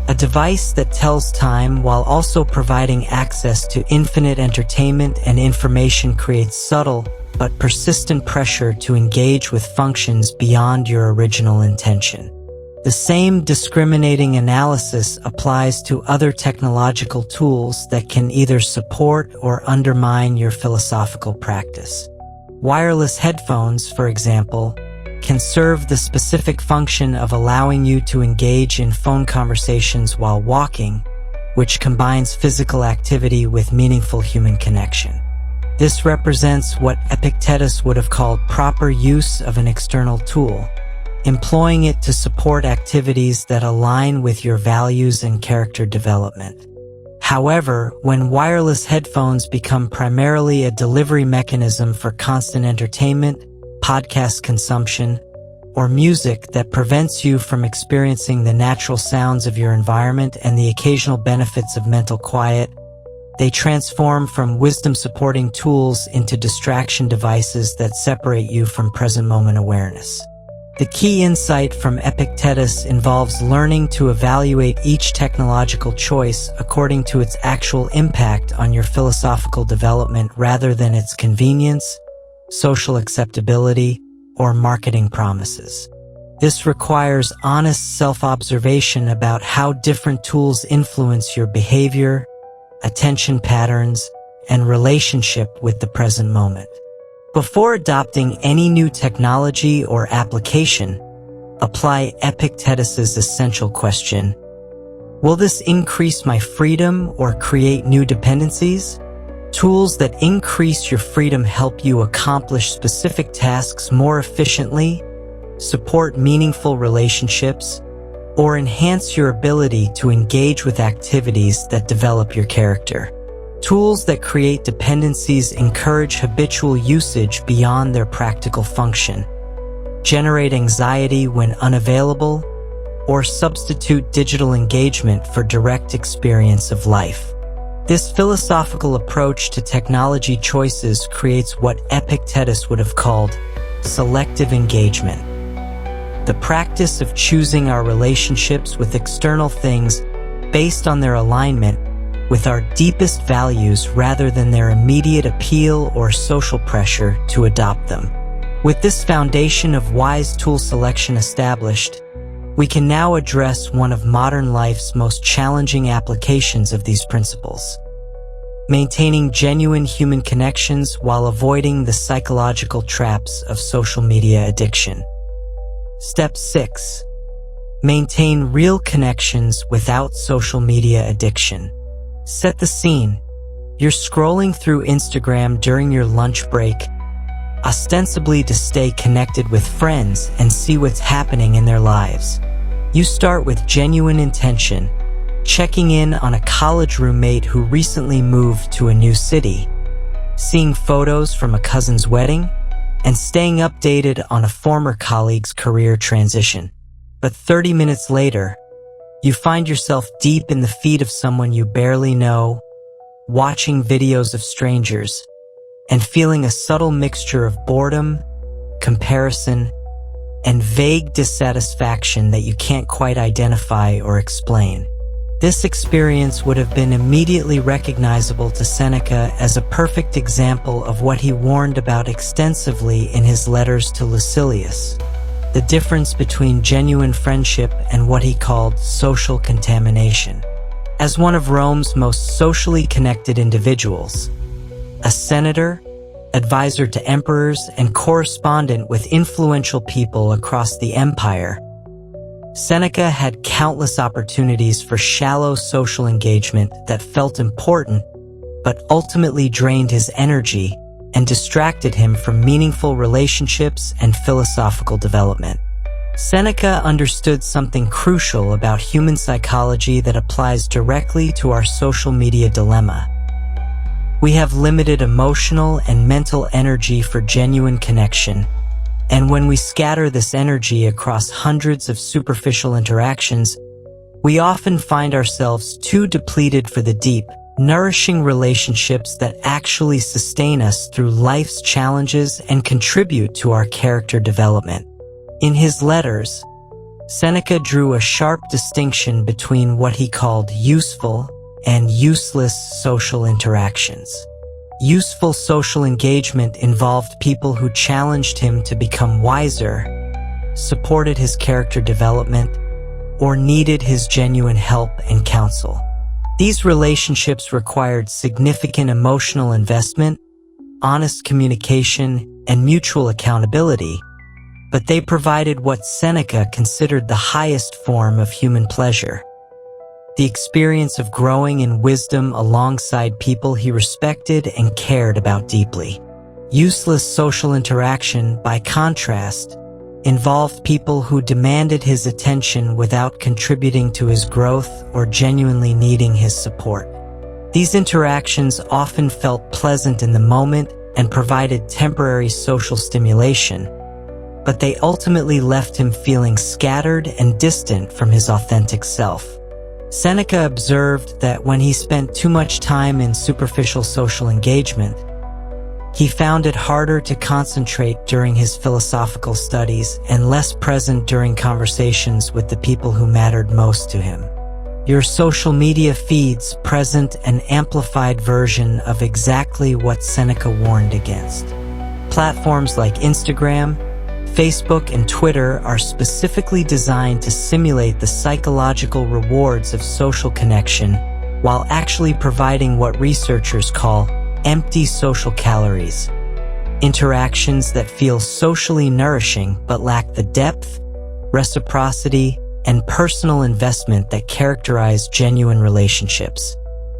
A device that tells time while also providing access to infinite entertainment and information creates subtle but persistent pressure to engage with functions beyond your original intention. The same discriminating analysis applies to other technological tools that can either support or undermine your philosophical practice. Wireless headphones, for example, can serve the specific function of allowing you to engage in phone conversations while walking, which combines physical activity with meaningful human connection. This represents what Epictetus would have called proper use of an external tool, employing it to support activities that align with your values and character development. However, when wireless headphones become primarily a delivery mechanism for constant entertainment, podcast consumption, or music that prevents you from experiencing the natural sounds of your environment and the occasional benefits of mental quiet, they transform from wisdom-supporting tools into distraction devices that separate you from present moment awareness. The key insight from Epictetus involves learning to evaluate each technological choice according to its actual impact on your philosophical development rather than its convenience, social acceptability, or marketing promises. This requires honest self-observation about how different tools influence your behavior, attention patterns, and relationship with the present moment. Before adopting any new technology or application, apply Epictetus's essential question: will this increase my freedom or create new dependencies? Tools that increase your freedom help you accomplish specific tasks more efficiently, support meaningful relationships, or enhance your ability to engage with activities that develop your character. Tools that create dependencies encourage habitual usage beyond their practical function, generate anxiety when unavailable, or substitute digital engagement for direct experience of life. This philosophical approach to technology choices creates what Epictetus would have called selective engagement. The practice of choosing our relationships with external things based on their alignment with our deepest values rather than their immediate appeal or social pressure to adopt them. With this foundation of wise tool selection established, We can now address one of modern life's most challenging applications of these principles: maintaining genuine human connections while avoiding the psychological traps of social media addiction. Step 6. Maintain real connections without social media addiction. Set the scene. You're scrolling through Instagram during your lunch break, ostensibly to stay connected with friends and see what's happening in their lives. You start with genuine intention, checking in on a college roommate who recently moved to a new city, seeing photos from a cousin's wedding, and staying updated on a former colleague's career transition. But 30 minutes later, you find yourself deep in the feed of someone you barely know, watching videos of strangers, and feeling a subtle mixture of boredom, comparison, and vague dissatisfaction that you can't quite identify or explain. This experience would have been immediately recognizable to Seneca as a perfect example of what he warned about extensively in his letters to Lucilius: the difference between genuine friendship and what he called social contamination. As one of Rome's most socially connected individuals, a senator, advisor to emperors, and correspondent with influential people across the empire, Seneca had countless opportunities for shallow social engagement that felt important, but ultimately drained his energy and distracted him from meaningful relationships and philosophical development. Seneca understood something crucial about human psychology that applies directly to our social media dilemma. We have limited emotional and mental energy for genuine connection, and when we scatter this energy across hundreds of superficial interactions, we often find ourselves too depleted for the deep, nourishing relationships that actually sustain us through life's challenges and contribute to our character development. In his letters, Seneca drew a sharp distinction between what he called useful and useless social interactions. Useful social engagement involved people who challenged him to become wiser, supported his character development, or needed his genuine help and counsel. These relationships required significant emotional investment, honest communication, and mutual accountability, but they provided what Seneca considered the highest form of human pleasure: the experience of growing in wisdom alongside people he respected and cared about deeply. Useless social interaction, by contrast, involved people who demanded his attention without contributing to his growth or genuinely needing his support. These interactions often felt pleasant in the moment and provided temporary social stimulation, but they ultimately left him feeling scattered and distant from his authentic self. Seneca observed that when he spent too much time in superficial social engagement, he found it harder to concentrate during his philosophical studies and less present during conversations with the people who mattered most to him. Your social media feeds present an amplified version of exactly what Seneca warned against. Platforms like Instagram, Facebook, and Twitter are specifically designed to simulate the psychological rewards of social connection while actually providing what researchers call empty social calories, interactions that feel socially nourishing but lack the depth, reciprocity, and personal investment that characterize genuine relationships.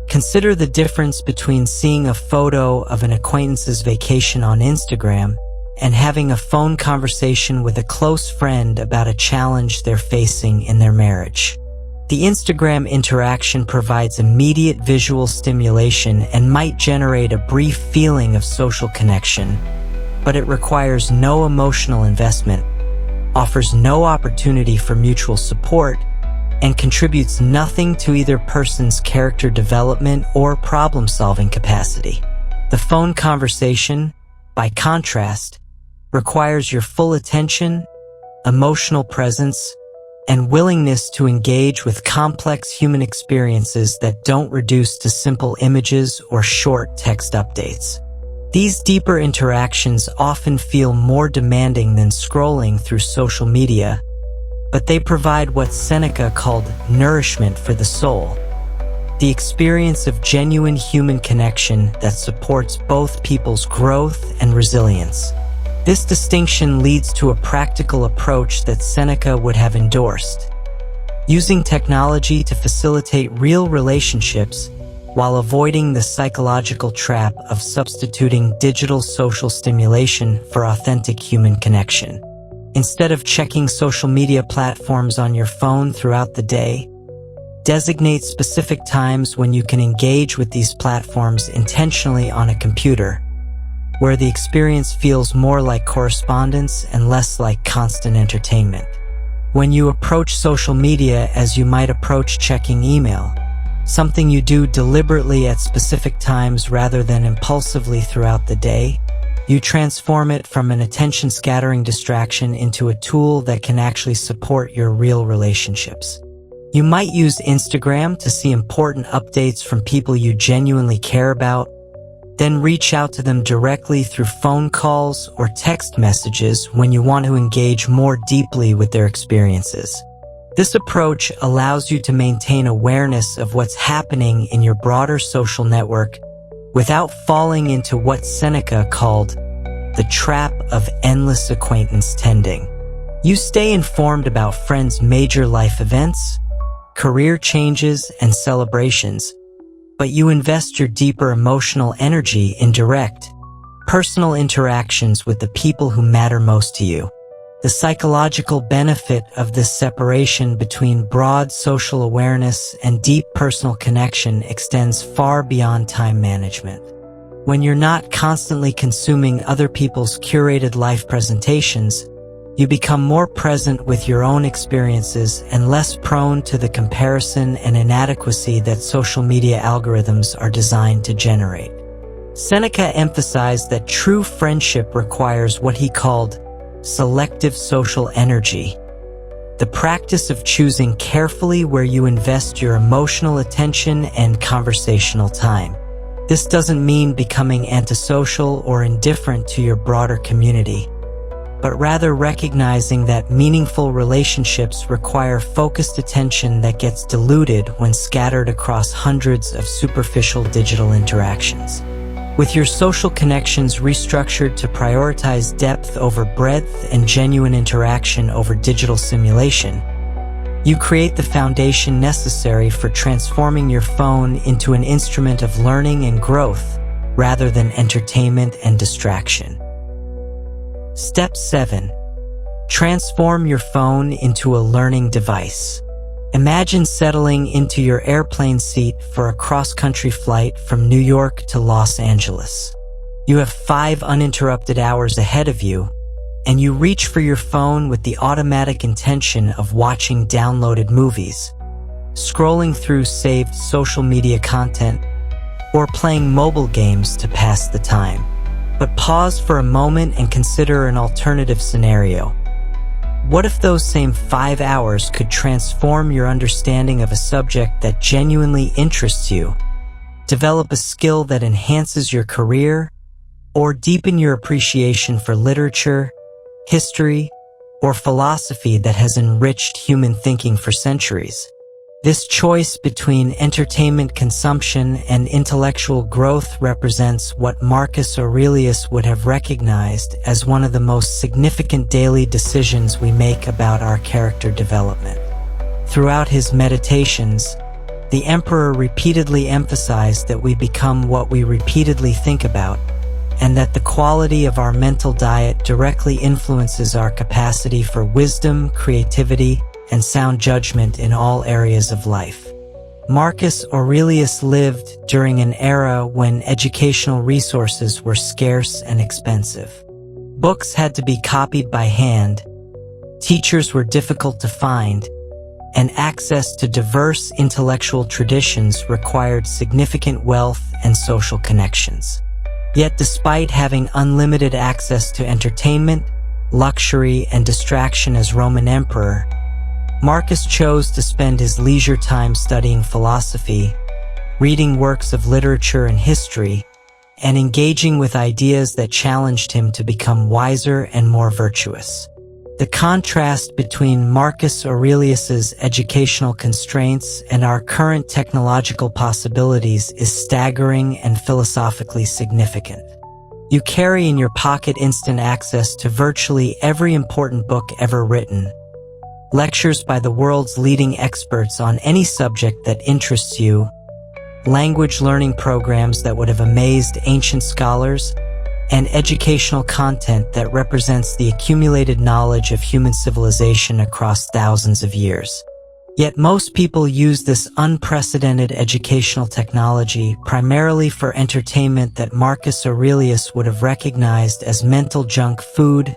Consider the difference between seeing a photo of an acquaintance's vacation on Instagram and having a phone conversation with a close friend about a challenge they're facing in their marriage. The Instagram interaction provides immediate visual stimulation and might generate a brief feeling of social connection, but it requires no emotional investment, offers no opportunity for mutual support, and contributes nothing to either person's character development or problem-solving capacity. The phone conversation, by contrast, requires your full attention, emotional presence, and willingness to engage with complex human experiences that don't reduce to simple images or short text updates. These deeper interactions often feel more demanding than scrolling through social media, but they provide what Seneca called nourishment for the soul, the experience of genuine human connection that supports both people's growth and resilience. This distinction leads to a practical approach that Seneca would have endorsed, using technology to facilitate real relationships while avoiding the psychological trap of substituting digital social stimulation for authentic human connection. Instead of checking social media platforms on your phone throughout the day, designate specific times when you can engage with these platforms intentionally on a computer, where the experience feels more like correspondence and less like constant entertainment. When you approach social media as you might approach checking email, something you do deliberately at specific times rather than impulsively throughout the day, you transform it from an attention-scattering distraction into a tool that can actually support your real relationships. You might use Instagram to see important updates from people you genuinely care about, then reach out to them directly through phone calls or text messages when you want to engage more deeply with their experiences. This approach allows you to maintain awareness of what's happening in your broader social network without falling into what Seneca called the trap of endless acquaintance tending. You stay informed about friends' major life events, career changes, and celebrations, but you invest your deeper emotional energy in direct, personal interactions with the people who matter most to you. The psychological benefit of this separation between broad social awareness and deep personal connection extends far beyond time management. When you're not constantly consuming other people's curated life presentations, you become more present with your own experiences and less prone to the comparison and inadequacy that social media algorithms are designed to generate. Seneca emphasized that true friendship requires what he called selective social energy, the practice of choosing carefully where you invest your emotional attention and conversational time. This doesn't mean becoming antisocial or indifferent to your broader community, but rather recognizing that meaningful relationships require focused attention that gets diluted when scattered across hundreds of superficial digital interactions. With your social connections restructured to prioritize depth over breadth and genuine interaction over digital simulation, you create the foundation necessary for transforming your phone into an instrument of learning and growth rather than entertainment and distraction. Step 7. Transform your phone into a learning device. Imagine settling into your airplane seat for a cross-country flight from New York to Los Angeles. You have 5 uninterrupted hours ahead of you, and you reach for your phone with the automatic intention of watching downloaded movies, scrolling through saved social media content, or playing mobile games to pass the time. But pause for a moment and consider an alternative scenario. What if those same 5 hours could transform your understanding of a subject that genuinely interests you, develop a skill that enhances your career, or deepen your appreciation for literature, history, or philosophy that has enriched human thinking for centuries? This choice between entertainment consumption and intellectual growth represents what Marcus Aurelius would have recognized as one of the most significant daily decisions we make about our character development. Throughout his meditations, the emperor repeatedly emphasized that we become what we repeatedly think about, and that the quality of our mental diet directly influences our capacity for wisdom, creativity, and sound judgment in all areas of life. Marcus Aurelius lived during an era when educational resources were scarce and expensive. Books had to be copied by hand, teachers were difficult to find, and access to diverse intellectual traditions required significant wealth and social connections. Yet despite having unlimited access to entertainment, luxury, and distraction as Roman emperor, Marcus chose to spend his leisure time studying philosophy, reading works of literature and history, and engaging with ideas that challenged him to become wiser and more virtuous. The contrast between Marcus Aurelius's educational constraints and our current technological possibilities is staggering and philosophically significant. You carry in your pocket instant access to virtually every important book ever written, lectures by the world's leading experts on any subject that interests you, language learning programs that would have amazed ancient scholars, and educational content that represents the accumulated knowledge of human civilization across thousands of years. Yet most people use this unprecedented educational technology primarily for entertainment that Marcus Aurelius would have recognized as mental junk food,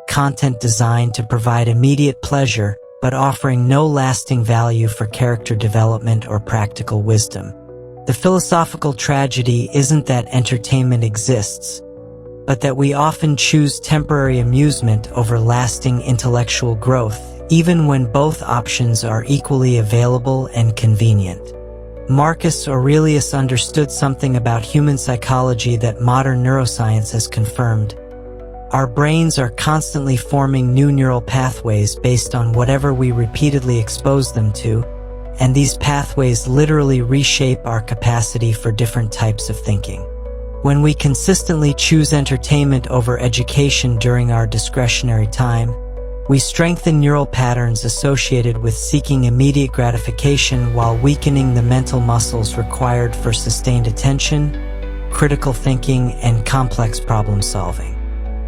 content designed to provide immediate pleasure but offering no lasting value for character development or practical wisdom. The philosophical tragedy isn't that entertainment exists, but that we often choose temporary amusement over lasting intellectual growth, even when both options are equally available and convenient. Marcus Aurelius understood something about human psychology that modern neuroscience has confirmed. Our brains are constantly forming new neural pathways based on whatever we repeatedly expose them to, and these pathways literally reshape our capacity for different types of thinking. When we consistently choose entertainment over education during our discretionary time, we strengthen neural patterns associated with seeking immediate gratification while weakening the mental muscles required for sustained attention, critical thinking, and complex problem solving.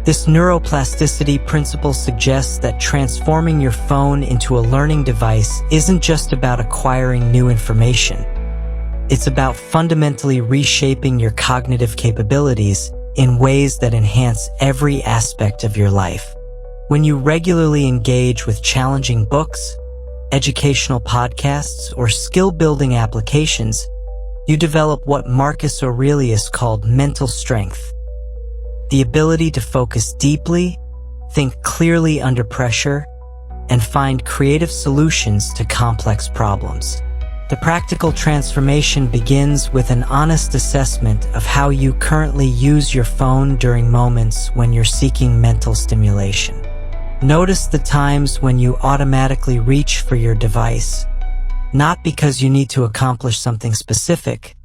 This neuroplasticity principle suggests that transforming your phone into a learning device isn't just about acquiring new information. It's about fundamentally reshaping your cognitive capabilities in ways that enhance every aspect of your life. When you regularly engage with challenging books, educational podcasts, or skill-building applications, you develop what Marcus Aurelius called mental strength. The ability to focus deeply, think clearly under pressure, and find creative solutions to complex problems. The practical transformation begins with an honest assessment of how you currently use your phone during moments when you're seeking mental stimulation. Notice the times when you automatically reach for your device, not because you need to accomplish something specific,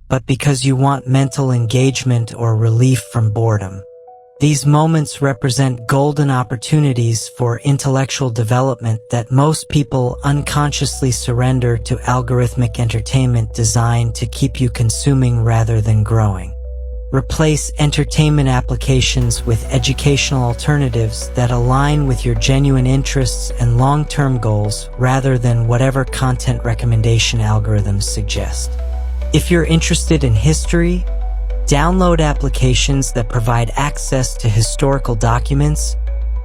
but because you want mental engagement or relief from boredom. These moments represent golden opportunities for intellectual development that most people unconsciously surrender to algorithmic entertainment designed to keep you consuming rather than growing. Replace entertainment applications with educational alternatives that align with your genuine interests and long-term goals rather than whatever content recommendation algorithms suggest. If you're interested in history, download applications that provide access to historical documents,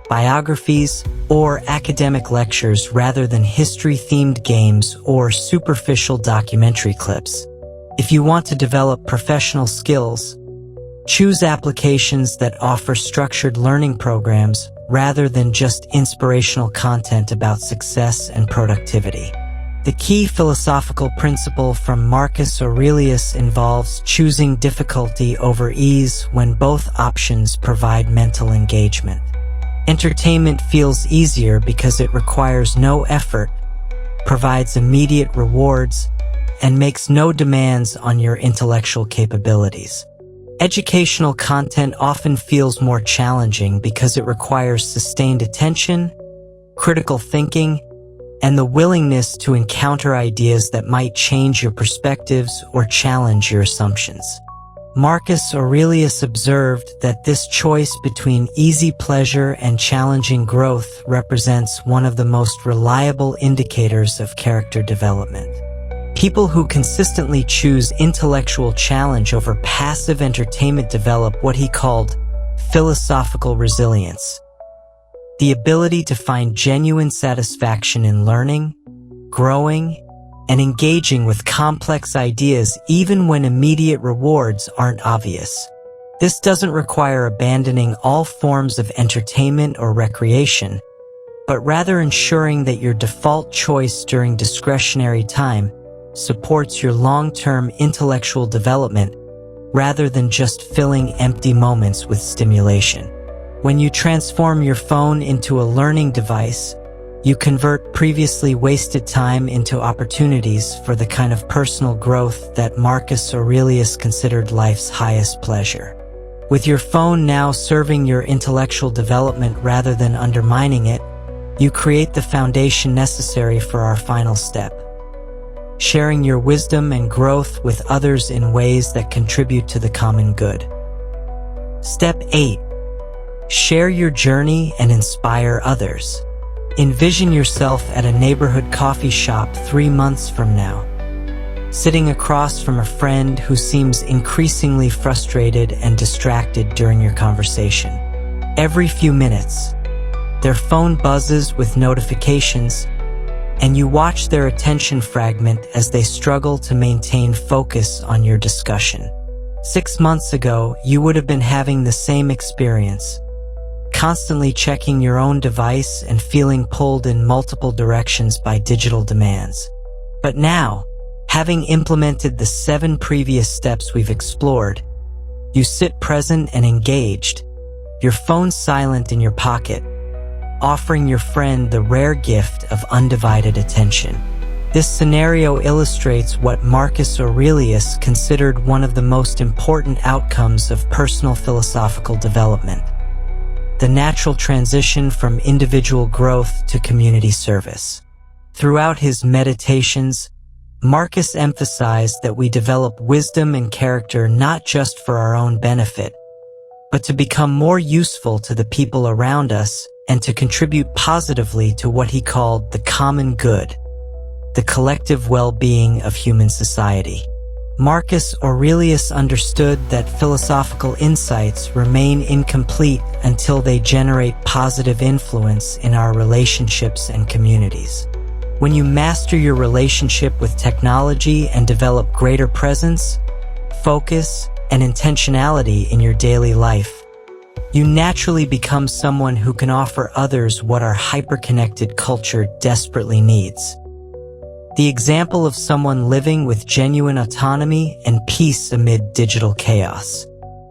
biographies, or academic lectures rather than history-themed games or superficial documentary clips. If you want to develop professional skills, choose applications that offer structured learning programs rather than just inspirational content about success and productivity. The key philosophical principle from Marcus Aurelius involves choosing difficulty over ease when both options provide mental engagement. Entertainment feels easier because it requires no effort, provides immediate rewards, and makes no demands on your intellectual capabilities. Educational content often feels more challenging because it requires sustained attention, critical thinking, and the willingness to encounter ideas that might change your perspectives or challenge your assumptions. Marcus Aurelius observed that this choice between easy pleasure and challenging growth represents one of the most reliable indicators of character development. People who consistently choose intellectual challenge over passive entertainment develop what he called philosophical resilience. The ability to find genuine satisfaction in learning, growing, and engaging with complex ideas even when immediate rewards aren't obvious. This doesn't require abandoning all forms of entertainment or recreation, but rather ensuring that your default choice during discretionary time supports your long-term intellectual development rather than just filling empty moments with stimulation. When you transform your phone into a learning device, you convert previously wasted time into opportunities for the kind of personal growth that Marcus Aurelius considered life's highest pleasure. With your phone now serving your intellectual development rather than undermining it, you create the foundation necessary for our final step: sharing your wisdom and growth with others in ways that contribute to the common good. Step 8. Share your journey and inspire others. Envision yourself at a neighborhood coffee shop 3 months from now, sitting across from a friend who seems increasingly frustrated and distracted during your conversation. Every few minutes, their phone buzzes with notifications, and you watch their attention fragment as they struggle to maintain focus on your discussion. 6 months ago, you would have been having the same experience, constantly checking your own device and feeling pulled in multiple directions by digital demands. But now, having implemented the 7 previous steps we've explored, you sit present and engaged, your phone silent in your pocket, offering your friend the rare gift of undivided attention. This scenario illustrates what Marcus Aurelius considered one of the most important outcomes of personal philosophical development: the natural transition from individual growth to community service. Throughout his meditations, Marcus emphasized that we develop wisdom and character not just for our own benefit, but to become more useful to the people around us and to contribute positively to what he called the common good, the collective well-being of human society. Marcus Aurelius understood that philosophical insights remain incomplete until they generate positive influence in our relationships and communities. When you master your relationship with technology and develop greater presence, focus, and intentionality in your daily life, you naturally become someone who can offer others what our hyper-connected culture desperately needs: the example of someone living with genuine autonomy and peace amid digital chaos.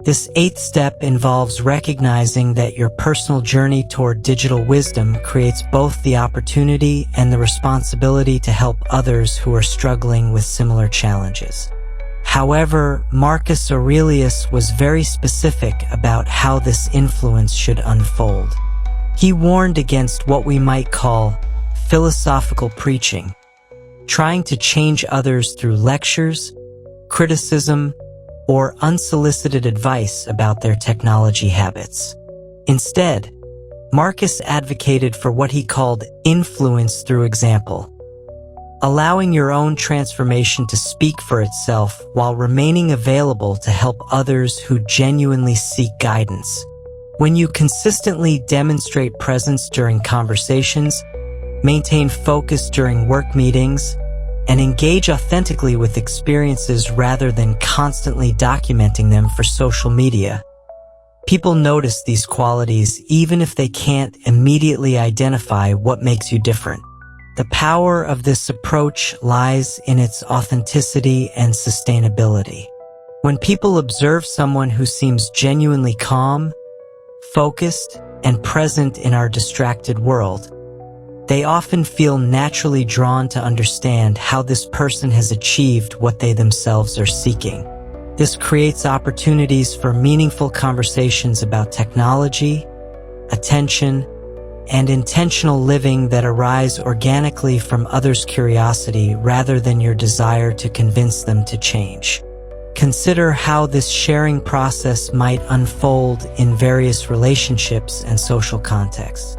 This 8th step involves recognizing that your personal journey toward digital wisdom creates both the opportunity and the responsibility to help others who are struggling with similar challenges. However, Marcus Aurelius was very specific about how this influence should unfold. He warned against what we might call philosophical preaching, trying to change others through lectures, criticism, or unsolicited advice about their technology habits. Instead, Marcus advocated for what he called influence through example, allowing your own transformation to speak for itself while remaining available to help others who genuinely seek guidance. When you consistently demonstrate presence during conversations, maintain focus during work meetings, and engage authentically with experiences rather than constantly documenting them for social media, people notice these qualities even if they can't immediately identify what makes you different. The power of this approach lies in its authenticity and sustainability. When people observe someone who seems genuinely calm, focused, and present in our distracted world, they often feel naturally drawn to understand how this person has achieved what they themselves are seeking. This creates opportunities for meaningful conversations about technology, attention, and intentional living that arise organically from others' curiosity rather than your desire to convince them to change. Consider how this sharing process might unfold in various relationships and social contexts.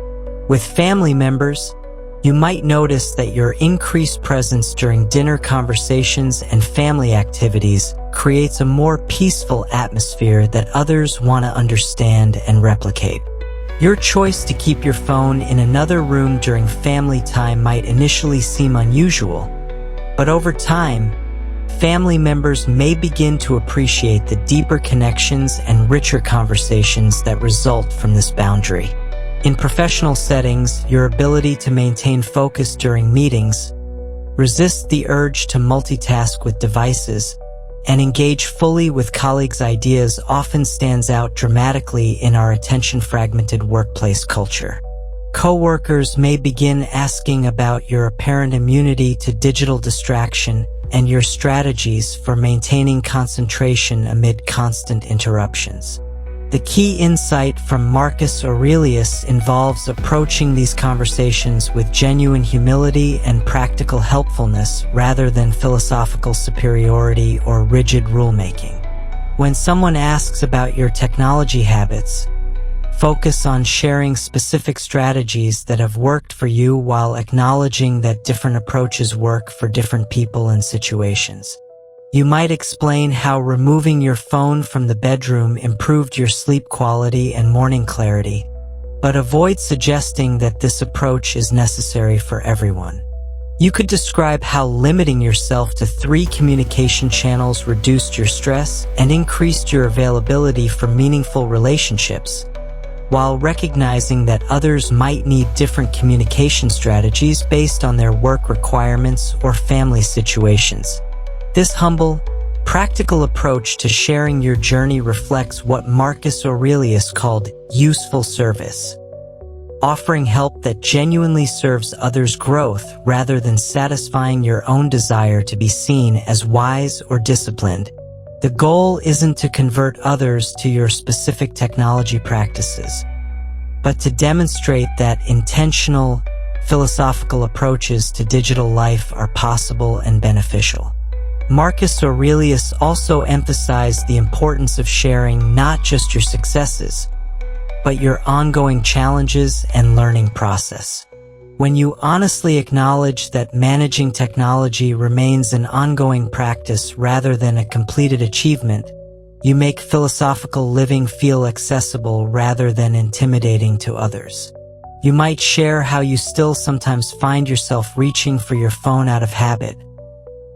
With family members, you might notice that your increased presence during dinner conversations and family activities creates a more peaceful atmosphere that others want to understand and replicate. Your choice to keep your phone in another room during family time might initially seem unusual, but over time, family members may begin to appreciate the deeper connections and richer conversations that result from this boundary. In professional settings, your ability to maintain focus during meetings, resist the urge to multitask with devices, and engage fully with colleagues' ideas often stands out dramatically in our attention-fragmented workplace culture. Coworkers may begin asking about your apparent immunity to digital distraction and your strategies for maintaining concentration amid constant interruptions. The key insight from Marcus Aurelius involves approaching these conversations with genuine humility and practical helpfulness rather than philosophical superiority or rigid rulemaking. When someone asks about your technology habits, focus on sharing specific strategies that have worked for you while acknowledging that different approaches work for different people and situations. You might explain how removing your phone from the bedroom improved your sleep quality and morning clarity, but avoid suggesting that this approach is necessary for everyone. You could describe how limiting yourself to 3 communication channels reduced your stress and increased your availability for meaningful relationships, while recognizing that others might need different communication strategies based on their work requirements or family situations. This humble, practical approach to sharing your journey reflects what Marcus Aurelius called useful service, offering help that genuinely serves others' growth rather than satisfying your own desire to be seen as wise or disciplined. The goal isn't to convert others to your specific technology practices, but to demonstrate that intentional, philosophical approaches to digital life are possible and beneficial. Marcus Aurelius also emphasized the importance of sharing not just your successes, but your ongoing challenges and learning process. When you honestly acknowledge that managing technology remains an ongoing practice rather than a completed achievement, you make philosophical living feel accessible rather than intimidating to others. You might share how you still sometimes find yourself reaching for your phone out of habit,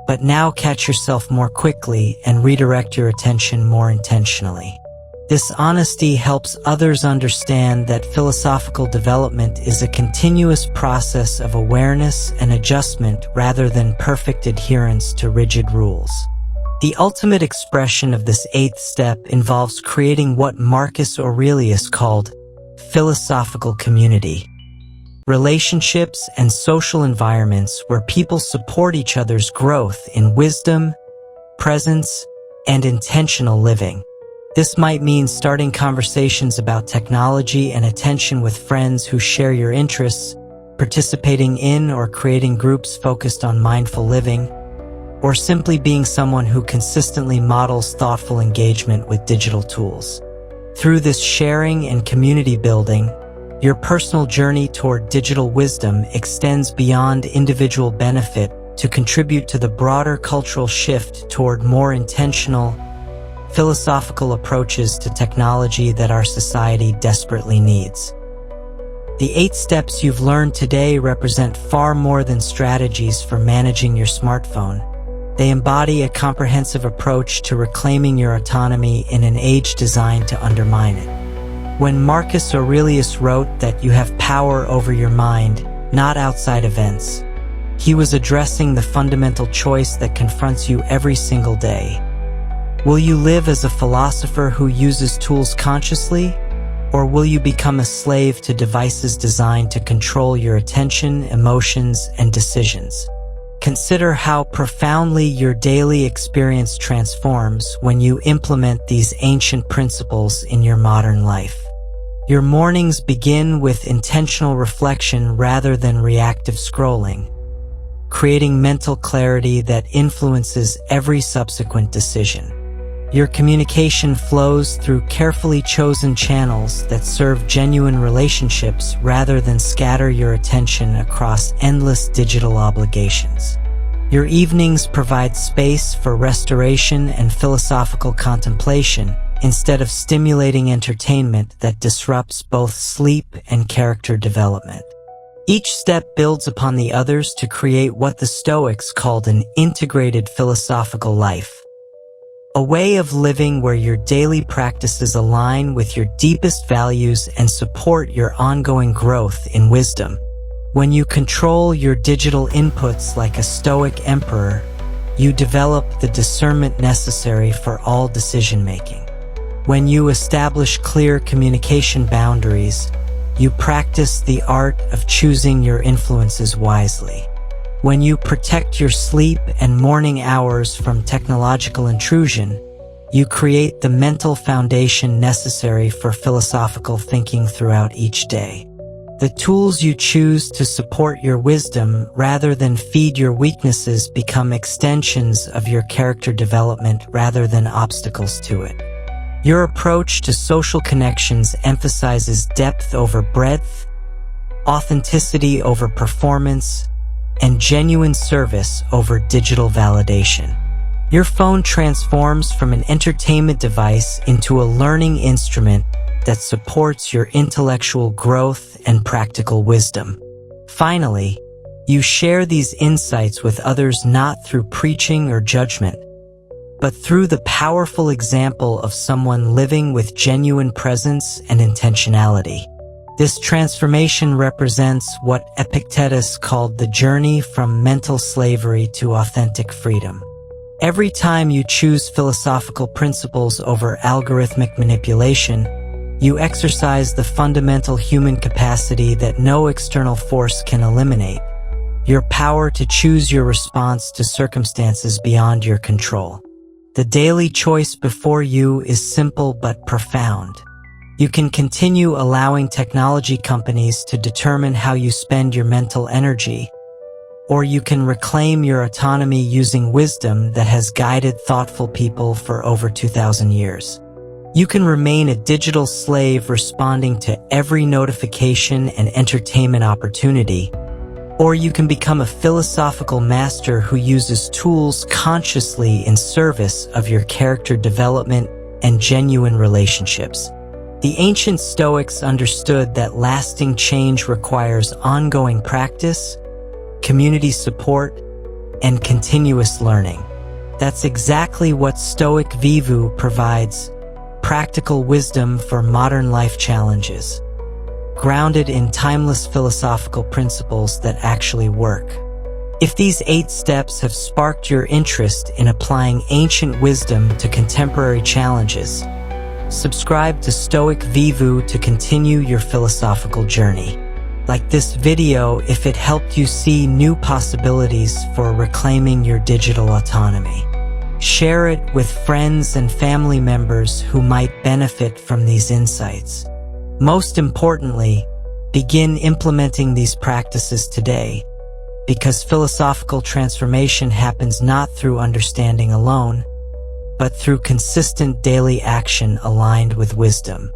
but now catch yourself more quickly and redirect your attention more intentionally. This honesty helps others understand that philosophical development is a continuous process of awareness and adjustment rather than perfect adherence to rigid rules. The ultimate expression of this 8th step involves creating what Marcus Aurelius called philosophical community. Relationships and social environments where people support each other's growth in wisdom, presence, and intentional living. This might mean starting conversations about technology and attention with friends who share your interests, participating in or creating groups focused on mindful living, or simply being someone who consistently models thoughtful engagement with digital tools. Through this sharing and community building, your personal journey toward digital wisdom extends beyond individual benefit to contribute to the broader cultural shift toward more intentional, philosophical approaches to technology that our society desperately needs. The 8 steps you've learned today represent far more than strategies for managing your smartphone. They embody a comprehensive approach to reclaiming your autonomy in an age designed to undermine it. When Marcus Aurelius wrote that you have power over your mind, not outside events, he was addressing the fundamental choice that confronts you every single day. Will you live as a philosopher who uses tools consciously, or will you become a slave to devices designed to control your attention, emotions, and decisions? Consider how profoundly your daily experience transforms when you implement these ancient principles in your modern life. Your mornings begin with intentional reflection rather than reactive scrolling, creating mental clarity that influences every subsequent decision. Your communication flows through carefully chosen channels that serve genuine relationships rather than scatter your attention across endless digital obligations. Your evenings provide space for restoration and philosophical contemplation instead of stimulating entertainment that disrupts both sleep and character development. Each step builds upon the others to create what the Stoics called an integrated philosophical life. A way of living where your daily practices align with your deepest values and support your ongoing growth in wisdom. When you control your digital inputs like a Stoic emperor, you develop the discernment necessary for all decision-making. When you establish clear communication boundaries, you practice the art of choosing your influences wisely. When you protect your sleep and morning hours from technological intrusion, you create the mental foundation necessary for philosophical thinking throughout each day. The tools you choose to support your wisdom rather than feed your weaknesses become extensions of your character development rather than obstacles to it. Your approach to social connections emphasizes depth over breadth, authenticity over performance, and genuine service over digital validation. Your phone transforms from an entertainment device into a learning instrument that supports your intellectual growth and practical wisdom. Finally, you share these insights with others not through preaching or judgment, but through the powerful example of someone living with genuine presence and intentionality. This transformation represents what Epictetus called the journey from mental slavery to authentic freedom. Every time you choose philosophical principles over algorithmic manipulation, you exercise the fundamental human capacity that no external force can eliminate, your power to choose your response to circumstances beyond your control. The daily choice before you is simple but profound. You can continue allowing technology companies to determine how you spend your mental energy, or you can reclaim your autonomy using wisdom that has guided thoughtful people for over 2,000 years. You can remain a digital slave responding to every notification and entertainment opportunity, or you can become a philosophical master who uses tools consciously in service of your character development and genuine relationships. The ancient Stoics understood that lasting change requires ongoing practice, community support, and continuous learning. That's exactly what Stoic Vivu provides: practical wisdom for modern life challenges, grounded in timeless philosophical principles that actually work. If these 8 steps have sparked your interest in applying ancient wisdom to contemporary challenges, subscribe to Stoic Vivu to continue your philosophical journey. Like this video if it helped you see new possibilities for reclaiming your digital autonomy. Share it with friends and family members who might benefit from these insights. Most importantly, begin implementing these practices today, because philosophical transformation happens not through understanding alone, but through consistent daily action aligned with wisdom.